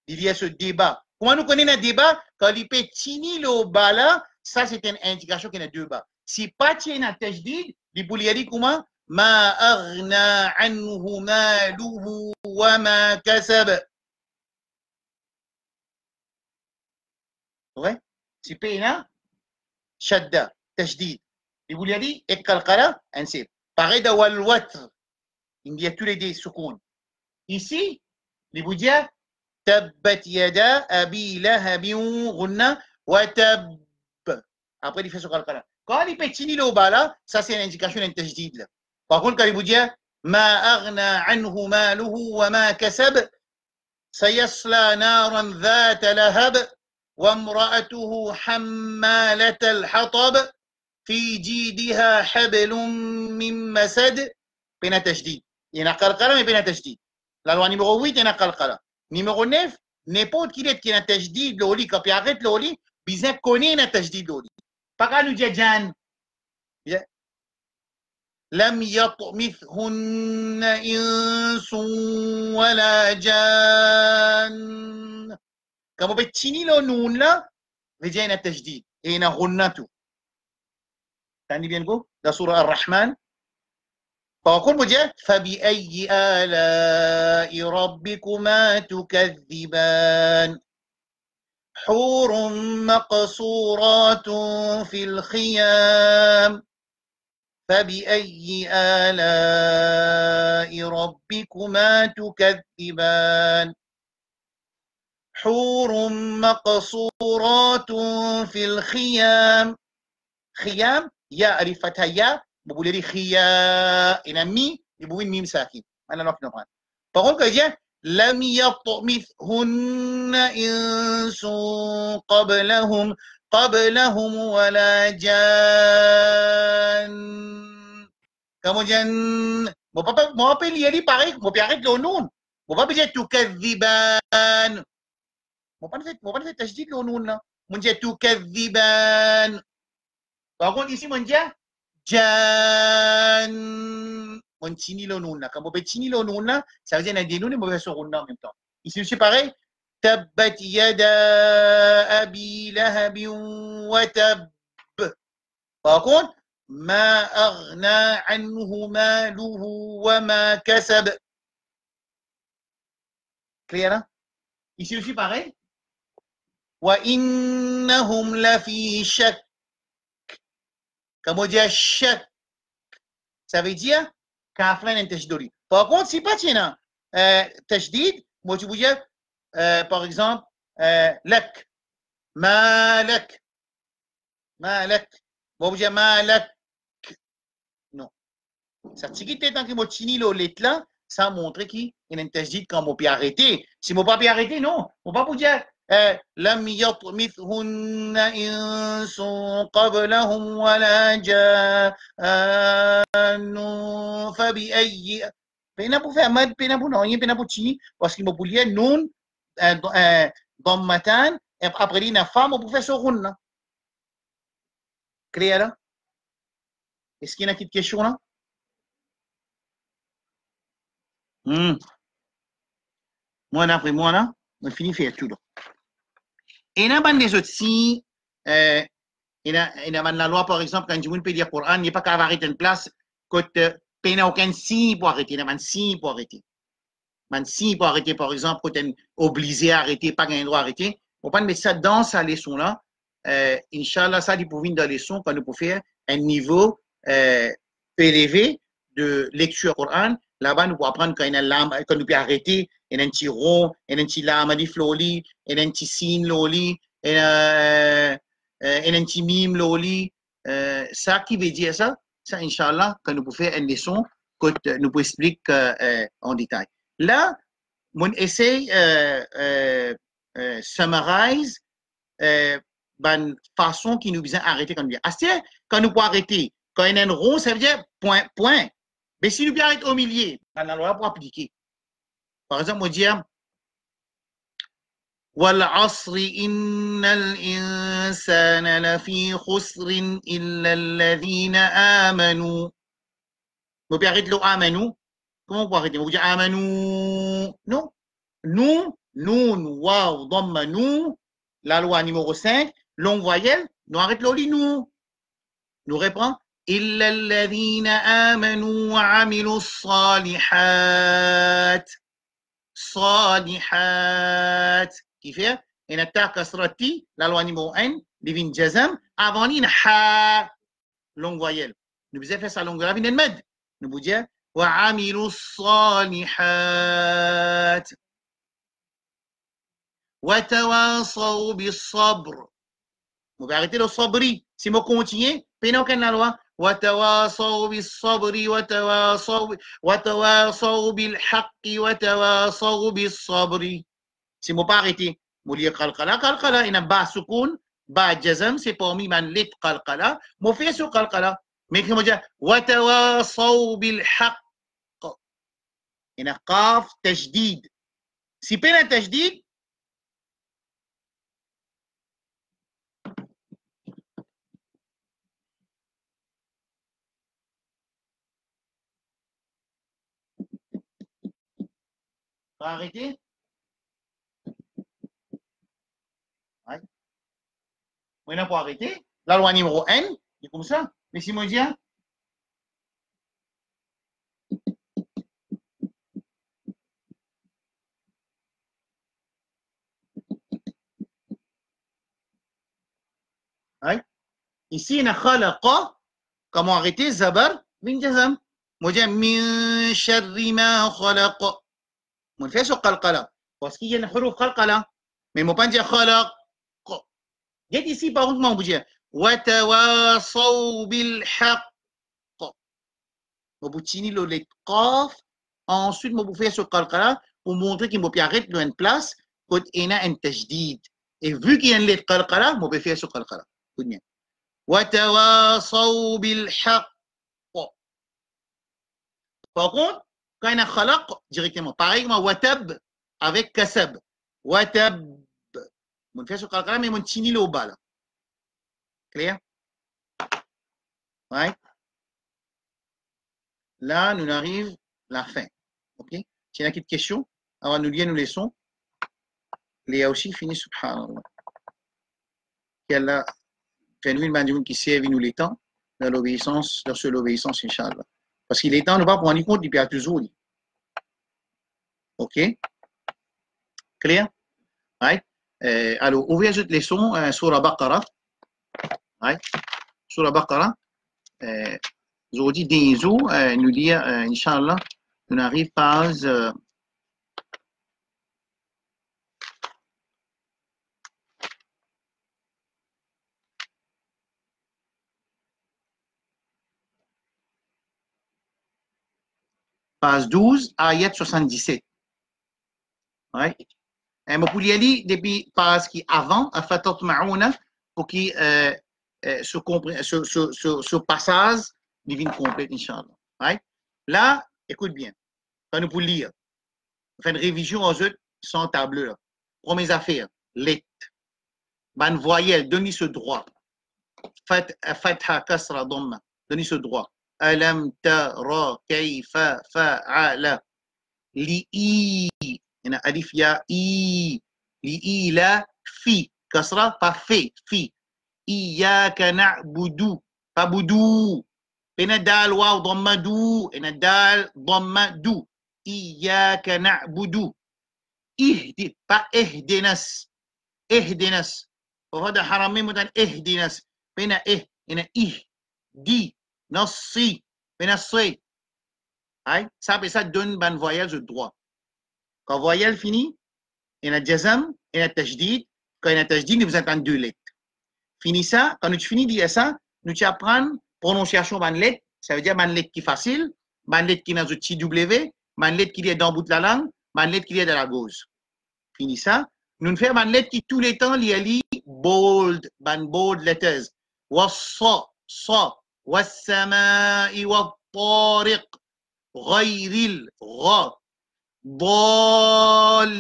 Il y a ce débat. Comment nous connaissons le débat? Quand il peut tini le bas là, ça c'est une indication qu'il y a deux bas. Si pas tient un tajdid, il peut dire comment? Ma aghna anhu maluhu wa ma kasab. Ouais? Si pas un shadda, tajdid. Il peut dire ekalqala, ansib. Pareil de wal watr. Il y a tous les deux soukoun. Ici, il peut dire تبت يدا أبي لهب غنى وتب. Après, il fait ce calcul. Quand il pétine le bas là, ça c'est une indication d'un tajdid. Par contre, quand il vous dit ما أغنى عنه ماله وما كسب سيصلى نارا ذات لهب وامرأته حمالة الحطب في جيدها حبل من مسد. بين تجديد. Il y a un calcul, mais بين تجديد. La loi numéro 8, il y a un calcul. Numéro 9, n'importe qui est qui a tajdid l'oli, quand il arrête l'oli, bizarre connaît un tajdid l'oli. Pas qu'à nous dire Jan. لم يطمثهن إنس ولا جان. Quand on peut tini le noun là, veut dire un tajdid et un ghunnatu. T'as dit bien go? Dans surah Ar-Rahman. فأقول مجاه فبأي آلاء ربكما تكذبان حور مقصورات في الخيام فبأي آلاء ربكما تكذبان حور مقصورات في الخيام. خيام يا ألفتها يا vous voulez dire khia et mi, et vous mim sakin. Alors, on a par contre, il dit لم يطمثهن إنس قبلهم ولا جان. Comment dire? Mon papa il y a dit pareil, mon père arrête le nom. Mon papa dit تكذبان. Mon pas fait tajdid le noun là. Mon dit tout kadhiban. Par contre, ici, mon dit jan. Mon tini le noun là. Quand on fait tini le noun là, ça veut dire qu'il y a des nouns et on fait ce noun là en même temps. Ici, c'est pareil. Tabbat yada abi lahabin wa tab. Par contre, ما أغنى عنه ماله وما كسب. Clair, hein? Ici aussi pareil. وإنهم لفي شك. Comme on dit shak, ça veut dire kaflan en tashdid. Par contre, si pas tiens, tashdid, moi tu veux dire, par exemple, lak, malak, malak. Moi je dire malak. Non. Ça tigite tant que moi tini le let là, ça montre qu'il y a un tashdid quand on peut arrêter. Si on ne peut pas arrêter, non. On ne peut pas dire لم يطمثهن إنس قبلهم ولا جان فبأي pena pour faire mad pena pour non pena pour chi parce qu'il m'a poulier non dhammatan et après il na femme pour faire sorun clair là est-ce qu'il y a une question là moi après moi là on finit faire tout là et na ban des autres si il y a la loi, par exemple, quand je peut dire Coran, il n'y a pas qu'à arrêter une place, quand il n'y a aucun signe pour arrêter, il y a un signe pour arrêter. Un signe pour arrêter, par exemple, quand tu es obligé à arrêter, pas un droit à arrêter. On peut mettre ça dans sa leçon-là. Inch'Allah, ça, il peut venir dans la leçon quand nous pouvons faire un niveau élevé de lecture Coran. Là-bas, nous pouvons apprendre quand il y a une lame, quand nous pouvons arrêter, il y a un petit rond, il y a un petit lame, il y a un petit signe, il y a un petit mime, ça qui veut dire ça, Inch'Allah, quand nous pouvons faire une leçon, que nous pouvons expliquer en détail. Là, mon essai summarize une façon qui nous vient arrêter quand nous vient. Quand nous pouvons arrêter, quand il y a un rond, ça veut dire point, point. Mais si nous pouvons arrêter au milieu, dans la loi pour appliquer. Par exemple, on dit والعصر إن الإنسان لفي خسر إلا الذين آمنوا. Vous pouvez arrêter le amanu. Comment vous pouvez arrêter? Vous pouvez dire amanu. Non. Nous, wow, dhamma, nous, la loi numéro 5, longue voyelle, nous arrête l'oli, nous. Nous reprend. إلا الذين آمنوا وعملوا الصالحات. صالحات. Qui fait? Il attaque kasrati, la loi numéro 1, divine jazam, avant il ha, longue voyelle. Nous faisons faire ça longue voyelle, il med. Nous vous dire, وعملوا الصالحات. وتواصوا بالصبر. Vous pouvez arrêter le sabri. Si vous continuez, pendant qu'elle a la loi, وتواصوا بالصبر وتواصوا بالحق وتواصوا بالصبر. Si vous pas arrêter, vous lire qalqala, il y a ba sukun, ba jazam, c'est parmi man lit qalqala, vous faites sur qalqala. Mais comment dire, وتواصوا بالحق. Il y a qaf tajdid. Si pendant tajdid, arrêter. Ouais. Maintenant, pour arrêter, la loi numéro N, c'est comme ça. Mais si moi je dis, ouais. Ici, il y a khalaqa, comment arrêter, zabar, min jazam. Moi je dis, min sharri ma khalaqa. Moi je fais sur qalqala. Parce qu'il y a un huruf qalqala. Mais moi pas dire khalaqa. Get ici, par contre, moi je dis, وتواصوا بالحق. Vous finissez le let qaf. Ensuite, vous faites sur qalqala pour montrer qu'il peut arrêter dans une place quand il y a un tajdid. Et vu qu'il y a un let qalqala, vous pouvez faire sur qalqala. وتواصوا بالحق. Par contre, quand il y a khalaq directement, pareillement watab avec kasab. Watab. On fait ce calcul, mais on tini le bas là. Clair? Right? Là, nous arrive la fin. OK? S'il y a une question, avant nous lire nous leçons, il y a aussi fini, subhanallah. Qu'Allah fait nous une mandium qui serve nous les temps, dans l'obéissance, dans seule obéissance, Inch'Allah. Parce qu'il est temps de ne pas prendre compte du père toujours. OK? Clair? Right? Alors, ouvrez cette leçon sur la Baqarah. Right? Sur la Baqarah. Aujourd'hui, Denzo nous dit, Inch'Allah, on arrive page page 12, ayat 77. Ouais. Je peux y aller depuis page qui avant, à Fatat Ma'ouna, pour qu'il ce passage divine complète, Inch'Allah. Ouais. Là, écoute bien, quand nous pour lire, on fait une révision aux autres sans tableau. Première affaire, let. Ban voyelle, donnez ce droit. Fatha kasra dhamma, donnez ce droit. Alam tara kayfa fa'ala li'i. Il y a alif ya i. Li'i la fi. Kasra, pas fait, fi. Iyaka na'budu, pas budu. Pena dal waw dhamma du. Ina dal dhamma du. Iyaka na'budu. Ihdi, pas ihdinas. Ihdinas. وهذا حرامي متن اهدناس بين هنا دي نصي بين الصي هاي ça donne ban voyelle de droit quand voyelle fini il y a jazam il y a tajdid quand il y a tajdid nous entendons deux lettres fini ça quand tu finis de dire ça nous tu apprends prononciation ban lettre ça veut dire ban lettre qui est facile ban lettre qui n'a pas de w ban lettre qui est dans le bout de la langue ban lettre qui est dans la gauche fini ça nous faisons ban lettre qui tous les temps li bold letters والص والسماء والطارق غير الغ ضالين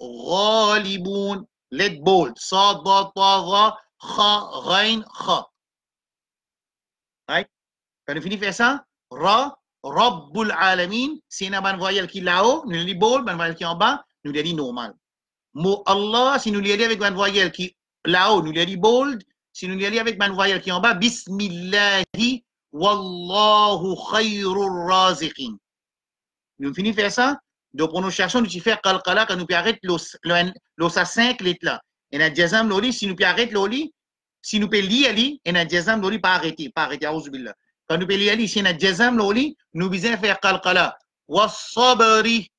غالبون let bold صاد ضاد طا خ غين خ right quand on finit faire ça ra Rabbul Alamin, c'est une voyelle qui est là-haut, nous dit bold, une voyelle qui est en bas, nous dit normal. Mot Allah, si nous l'y avec une voyelle qui est là-haut, nous dit bold, si nous l'y avec une voyelle qui est en bas, Bismillahi Wallahu Khayrul Raziqin. Nous finissons faire ça, de prononciation, nous faisons qalqala quand nous arrêtons l'os à 5 lettres là. Et la jazam l'oli, si nous arrêtons l'oli, si nous lire l'oli, et la jazam l'oli, pas arrêter, auzubillah. Quand nous payons ici, on a jazam l'oli, nous visons faire qalqala. Wassabri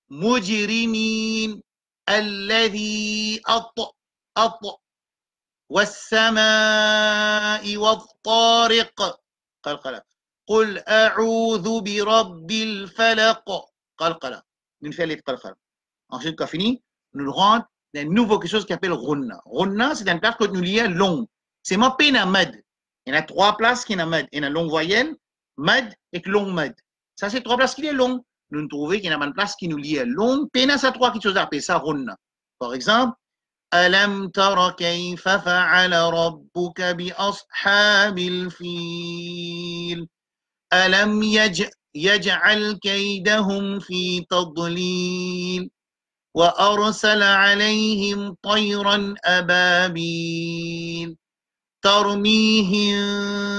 mujrimin alladhi at wassama'i wattariq qalqala. قل أعوذ برب الفلق qalqala. Nous faisons les qalqala. Ensuite, quand fini, nous rentrons dans une nouvelle chose qui s'appelle Runna. Runna, c'est une place que nous lions longue. C'est ma peine à mad. Il y a 3 places qui sont mad. Il y a longue voyelle, mad et long mad. Ça, c'est 3 places qui sont longues. Nous trouvons qu'il y a une place qui nous lie à long. Peine à ça 3 qui sont appelées ça runna. Par exemple, Alam tara kayfa fa'ala rabbuka bi ashabil fil. Alam yaj'al kaydahum fi tadlil. وأرسل عليهم طيرا أبابيل ترميهم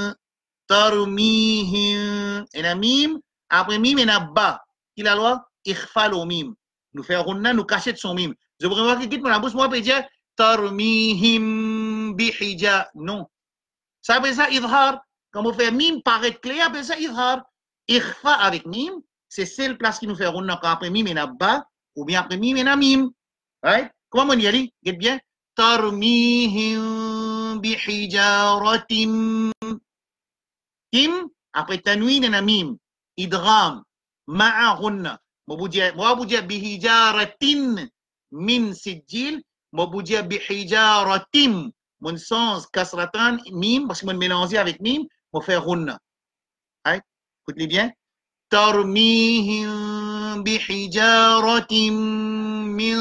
et la mime après mime et la ba qui la loi ikhfal au mime nous faisons nous cacher de son mime je voudrais voir que la bouche moi peut dire tarmihim bihija non ça veut ça idhar quand on fait mime paraît clair après ça idhar ikhfa avec mime c'est celle place qui nous fait runna quand après mime et la ba ou bien après mime et la mime right comment on y allait get bien tarmihim bihijaratim Kim, après tanwin et mim, idgham, ma'a ghunna. Mwabudia bihijaratin min sijil, mwabudia bihijaratim. Mon sens, kasratan, mim, parce que mon mélanger avec mim, moi faire ghunna. Écoutez bien. ترميهم بحجارة من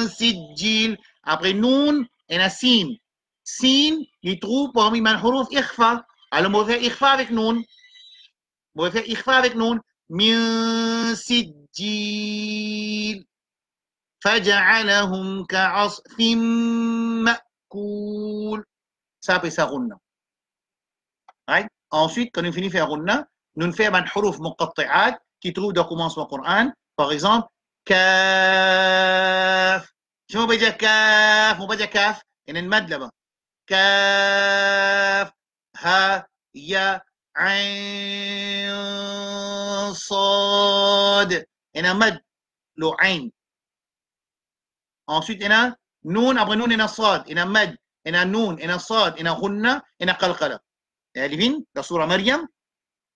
سجيل. Après noun, il y a sin. Sin, il trouve parmi les huruf ikhfa. Alors, on va faire ikhfa avec noun. On va faire ikhfa avec noun. Min sijil. فجعلهم كعصف مأكول. Ça, c'est ça, ghunna. Right? Ensuite, quand on finit de faire ghunna, nous faisons un huruf muqatti'at qui trouve dans le commencement du Coran. Par exemple, كاف. شو ما بيجي كاف مو بيجي كاف إن المد لبا كاف ها يا عين صاد إن مد له عين. ensuite إن نون après نون إن صاد إن مد إن نون إن صاد إن غنة إن قلقلة. عارفين ده سورة مريم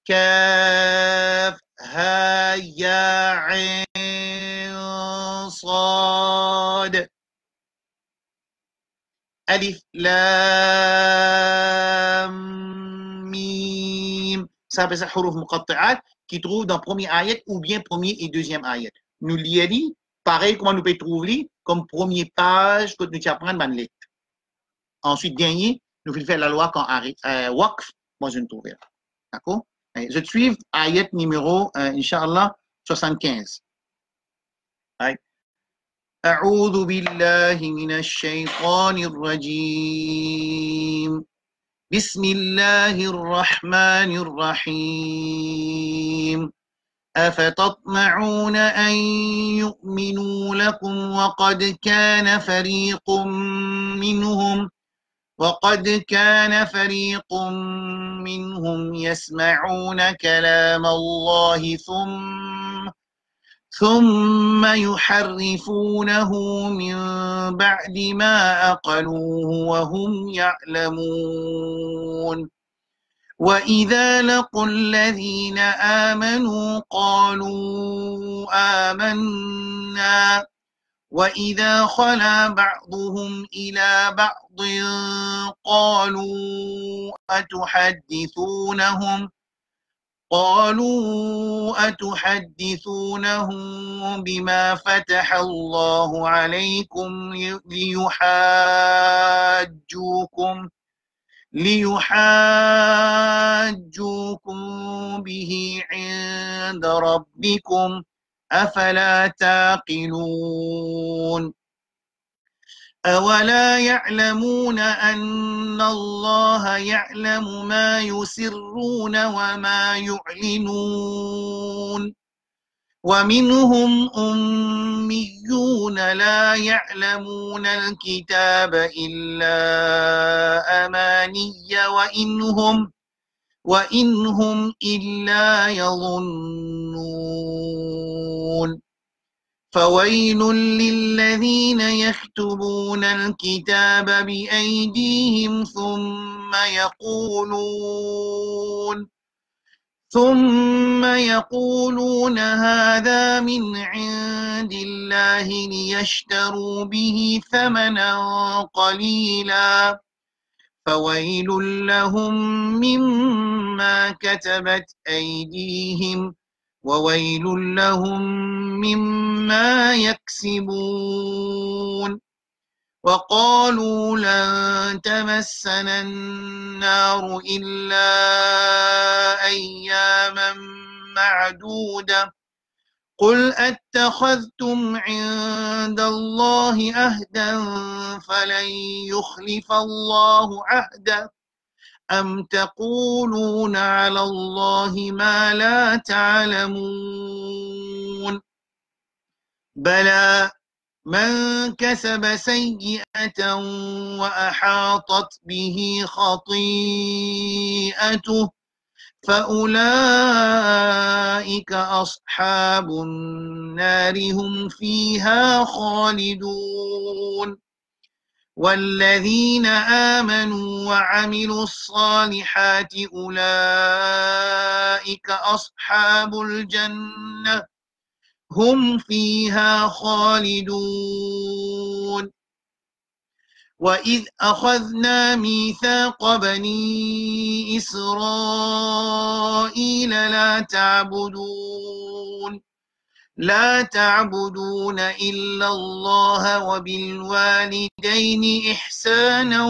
كاف ها يا عين صاد ألف لام ميم. Ça c'est حروف مقطعات qui trouvent dans premier ayat ou bien premier et deuxième ayat. Nous l'y pareil comment nous pouvons trouver comme première page que nous apprenons dans lettre. Ensuite dernier nous faisons faire la loi quand waqf moi je ne trouve pas. D'accord? Je suis ayat numéro inchallah 75. Right. أعوذ بالله من الشيطان الرجيم. بسم الله الرحمن الرحيم. أفتطمعون أن يؤمنوا لكم وقد كان فريق منهم يسمعون كلام الله ثم يحرفونه من بعد ما عقلوه وهم يعلمون. وإذا لقوا الذين آمنوا قالوا آمنا وإذا خلا بعضهم إلى بعض قالوا أتحدثونهم بما فتح الله عليكم ليحاجوكم به عند ربكم أفلا تعقلون. أولا يعلمون أن الله يعلم ما يسرون وما يعلنون. ومنهم أميون لا يعلمون الكتاب إلا أماني وإنهم إلا يظنون. فويل للذين يكتبون الكتاب بأيديهم ثم يقولون هذا من عند الله ليشتروا به ثمنا قليلا فويل لهم مما كتبت أيديهم وويل لهم مما يكسبون. وقالوا لن تمسنا النار إلا أياما معدودة قل أتخذتم عند الله عهدا فلن يخلف الله عهده أم تقولون على الله ما لا تعلمون. بلى من كسب سيئة وأحاطت به خطيئته فأولئك أصحاب النار هم فيها خالدون. والذين آمنوا وعملوا الصالحات أولئك أصحاب الجنة هم فيها خالدون. وإذ أخذنا ميثاق بني إسرائيل إسرائيل لا تعبدون إلا الله وبالوالدين إحسانا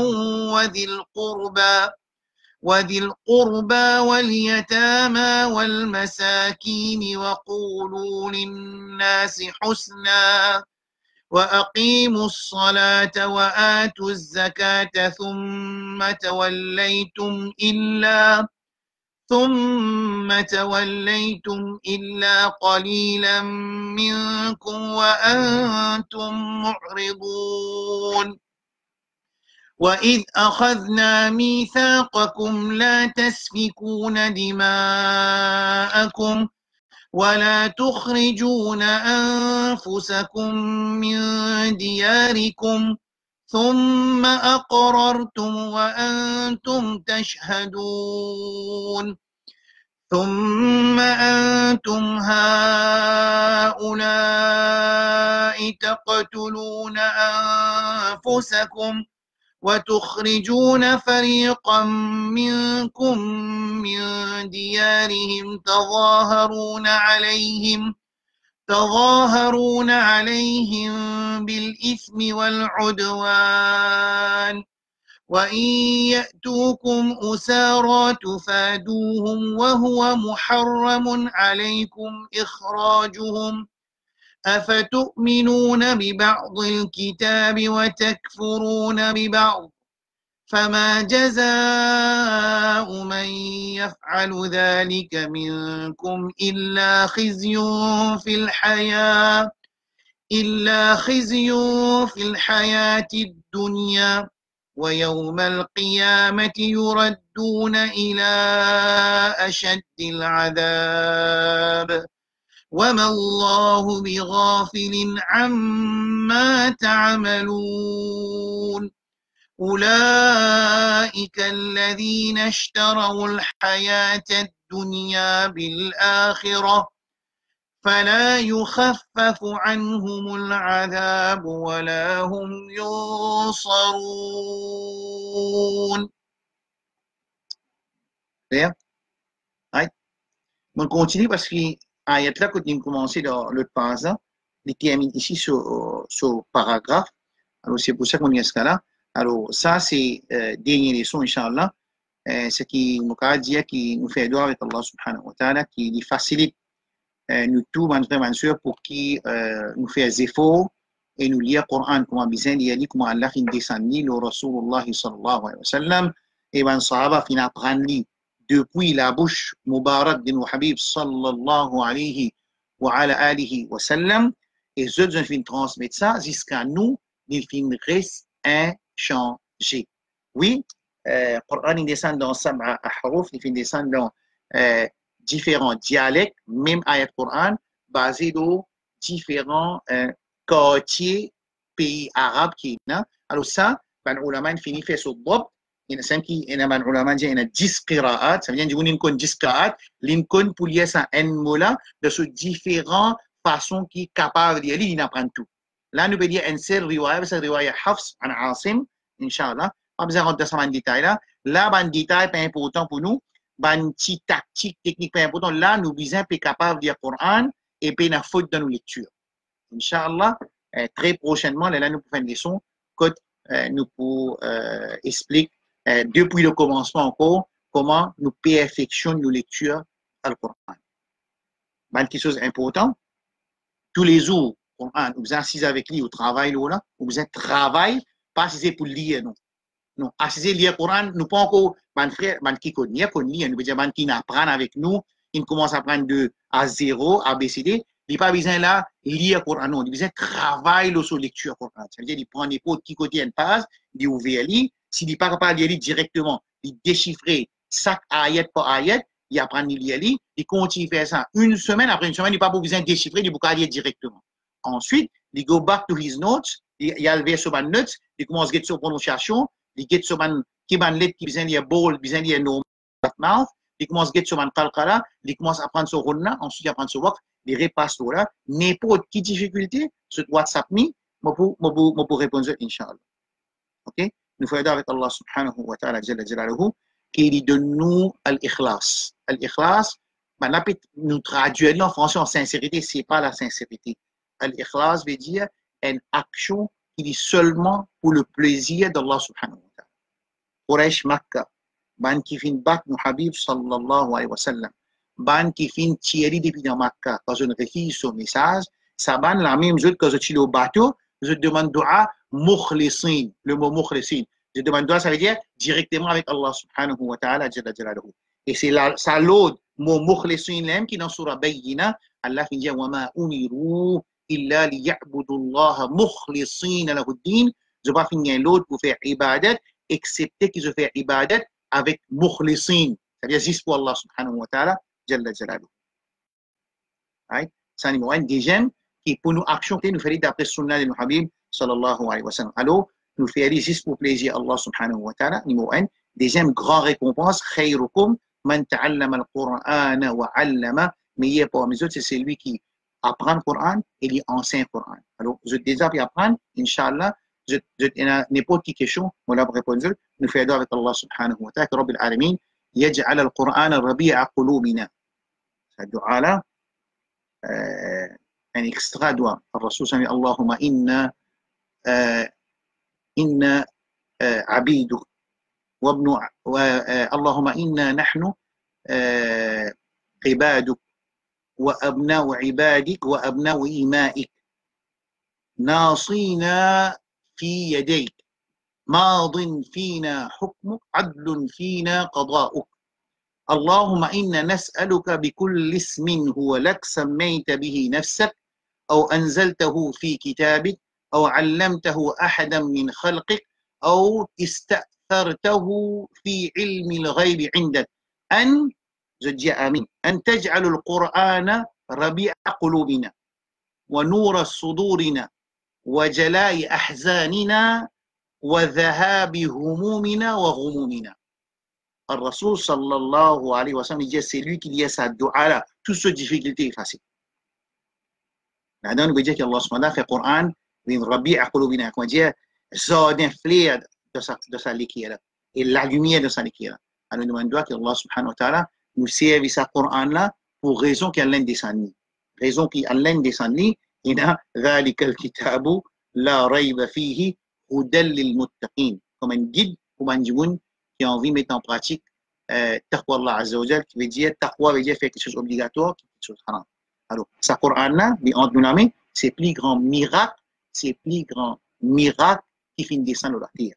وذي القربى واليتامى والمساكين وقولوا للناس حسنا وأقيموا الصلاة وآتوا الزكاة ثم توليتم إلا قليلا منكم وأنتم معرضون وإذ أخذنا ميثاقكم لا تسفكون دماءكم ولا تخرجون أنفسكم من دياركم ثم أقررتم وأنتم تشهدون ثم أنتم هؤلاء تقتلون أنفسكم وتخرجون فريقا منكم من ديارهم تظاهرون عليهم بالإثم والعدوان وإن يأتوكم أسارى تفادوهم وهو محرم عليكم إخراجهم أفتؤمنون ببعض الكتاب وتكفرون ببعض فما جزاء من يفعل ذلك منكم إلا خزي في الحياة الدنيا ويوم القيامة يردون إلى أشد العذاب وما الله بغافل عما تعملون أولئك الذين اشتروا الحياة الدنيا بالآخرة فلا يخفف عنهم العذاب ولا هم ينصرون. Clair? Right? On continue parce que ayat là quand on commence dans l'autre phrase, il termine ici sur paragraphe. Alors c'est pour ça qu'on y est jusqu'à là. Alors ça c'est dernière leçon Inch'Allah. Ce qui nous a dit qui nous fait doigt avec Allah subhanahu wa ta'ala qui nous facilite nous tous bien sûr pour qui nous fait des efforts et nous lire le Coran comme besoin d'y aller comme Allah fin descendit le Rasulullah sallallahu alayhi wa sallam et ben sahaba fin apprendre depuis la bouche mubarak de nos habib sallallahu alayhi wa ala alihi wa sallam et eux ont fin transmettre ça jusqu'à nous il fin reste inchangé. Oui, le Coran il descend dans sab'a ahruf, il fin descend dans différents dialectes, même ayat Coran, basés sur différents quartiers, pays arabes qui sont. Alors ça, les ulama finissent faire ce bob. Il y a des ulama qui ont 10 qira'at, ça veut dire qu'ils ont 10 qira'at, ils ont pour lier ça un mola de ces différentes façons qui sont capables d'y aller, ils apprennent tout. Là, nous pouvons dire un seul riwaya, c'est riwaya Hafs en Asim, Inch'Allah. Pas besoin de rentrer dans ce détail là. Là, un détail pas important pour nous. Ban petit tactique technique pas important là nous besoin être capable de lire le Coran et puis na faute dans nos lectures. Inch'Allah très prochainement là nous pouvons faire une leçon que nous pour expliquer depuis le commencement encore comment nous perfectionnons nos lectures à le Coran. Ban quelque chose important tous les jours Coran vous assisez avec lui au travail là vous êtes travail pas c'est pour lire non. Non, assiser lire le Coran, nous pas encore, mon frère, qui connaît, nous veut dire, qui apprend avec nous, il commence à apprendre de à 0, ABCD, il n'a pas besoin là, lire le Coran, non, il a besoin de travailler sur la lecture du Coran. Ça veut dire, il prend n'importe qui côté une page, il ouvre l'île, s'il n'est pas capable de lire directement, il déchiffrer chaque ayat par ayat, il apprend à lire l'île, il continue à faire ça. Une semaine, après une semaine, il n'a pas besoin de déchiffrer, il peut lire directement. Ensuite, il go back to his notes, il a levé sur ma notes, il commence à get sur prononciation, il get sur man qui ban let qui besoin de bold besoin de no mouth il commence get sur man qalqala il commence à apprendre sur runna ensuite il apprend sur waqf il repasse là n'importe qui difficulté sur WhatsApp ni moi pour répondre inchallah. OK nous faisons avec Allah subhanahu wa ta'ala jalla jalaluhu qui lui donne nous al-ikhlas nous traduisons en français en sincérité, c'est pas la sincérité. Al-Ikhlas veut dire une action qui est seulement pour le plaisir d'Allah subhanahu wa ta'ala. Quraysh Makkah, ban qui fin bat nous Habib sallallahu alayhi wa sallam, ban qui fin tirer depuis dans Makkah, quand on refuse son message, ça ban la même chose que je suis au bateau, je demande dua mukhlisin, le mot mukhlisin. Je demande dua, ça veut dire directement avec Allah subhanahu wa ta'ala, jalla jalaluhu. Et c'est là, ça l'autre mot mukhlisin même qui dans surah Bayyina, Allah fait dire wa ma umiru illa liya'budu Allah mukhlisin lahu ad-din. Je pas finir l'autre pour faire ibadat, excepté qu'ils ont fait ibadat avec mukhlisin, c'est-à-dire juste pour Allah subhanahu wa ta'ala, jalla jalaluhu. Right? Ça numéro un. Deuxième, qui pour nous action, nous faire d'après sunna de nos Habib sallallahu alayhi wa sallam. Alors, nous faire juste pour plaisir Allah subhanahu wa ta'ala, numéro un. Deuxième, grand récompense, khayrukum man ta'allama al-Qur'ana wa 'allama. Meilleur parmi les autres, c'est celui qui apprend le Coran et il enseigne le Coran. Alors, je déjà puis apprendre, Inch'Allah, n'importe quelle question, on l'a répondu, nous faisons avec Allah subhanahu wa ta'ala, Rabbil alamin, yaj'al al-Qur'an rabi'a qulubina. Ce dua-là, un extra dua. الرسول صلى الله عليه وسلم اللهم إنا عبيدك وابن اللهم إنا نحن عبادك وأبناء عبادك وأبناء إمائك ناصينا في يديك ماض فينا حكمك عدل فينا قضاؤك اللهم إنا نسألك بكل اسم هو لك سميت به نفسك أو أنزلته في كتابك أو علمته أحدا من خلقك أو استأثرته في علم الغيب عندك أن آمين أن تجعل القرآن ربيع قلوبنا ونور صدورنا وجلاء أحزاننا وذهاب همومنا وغمومنا. الرسول صلى الله عليه وسلم dit c'est lui qui dit ça dua là, toutes ces difficultés est facile. Là-dedans, nous veut dire qu'Allah subhanahu wa ta'ala fait le Coran, il rabi'a qulubina, comment dire, zodin flair de sa liquide et la lumière de sa liquide. Alors nous demandons qu'Allah subhanahu wa ta'ala nous serve ce Coran là pour raison qu'Allah descend. Raison qu'Allah descend, il y a ذلك الكتاب لا ريب فيه هدى للمتقين, comme un guide pour un gens qui a envie de mettre en pratique taqwa Allah azza wa jalla, qui veut dire taqwa veut dire faire quelque chose obligatoire, quelque chose haram. Alors, ce Coran-là, entre nous, c'est plus grand miracle, c'est plus grand miracle qui finit descendre de la terre.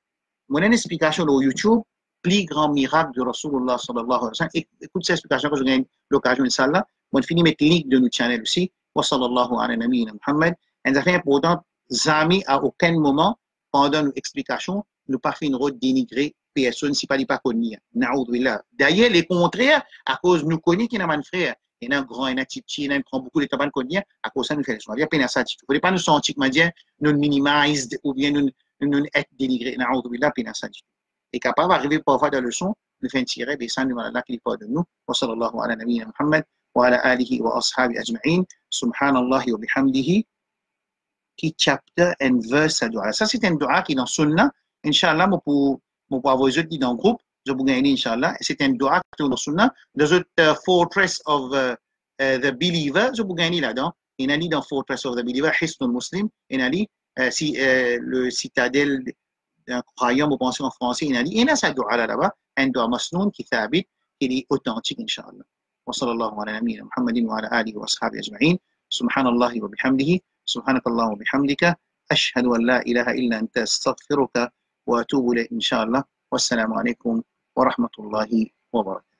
Mon explication sur YouTube, plus grand miracle de Rasulullah sallallahu alayhi wa sallam. Écoute cette explication que je gagne l'occasion de ça là. On finit mettre le link de notre channel aussi. Wa sallallahu ala nabiyyina Muhammad. Et ça fait important, jamais à aucun moment pendant nos explications, nous pas fait une route dénigrer personne si pas dit pas connu. Naoudouillah. D'ailleurs, les contraires, à cause nous connaît qui n'a pas de frère. Il y a un grand, il y a un petit, il y a un prend beaucoup de tabac de connu, à cause ça nous fait les soins. Il y a peine à ça. Il ne faut pas nous sentir que nous minimisons ou bien nous être dénigrés. Naoudouillah, peine à ça. Et capable d'arriver parfois dans le son, nous fait tirer des sangs de Allah qui est de nous. Wa sallallahu ala nabiyyina Muhammad wa ala alihi wa ashabi ajma'in. Subhanallah wa bihamdihi. Qui chapter and verse à dua. Ça, c'est un dua qui est dans Sunna. Inch'Allah, pour avoir les autres qui dans le groupe, je vous gagne, Inch'Allah. C'est un dua qui est dans Sunna. Les autres Fortress of the Believer, je vous gagne là-dedans. Il y a dans Fortress of the Believer, Hisnul Muslim. Il y a le citadelle d'un croyant, vous pensez en français, il y a ça dua là-bas. Un dua masnoun qui thabit, qui est authentique, Inch'Allah. Wa sallallahu ala nabiyyina Muhammadin wa ala alihi wa ashabi ajma'in. Subhanallah wa bihamdihi. سبحانك اللهم وبحمدك أشهد أن لا إله إلا أنت أستغفرك وأتوب إليك إن شاء الله والسلام عليكم ورحمة الله وبركاته.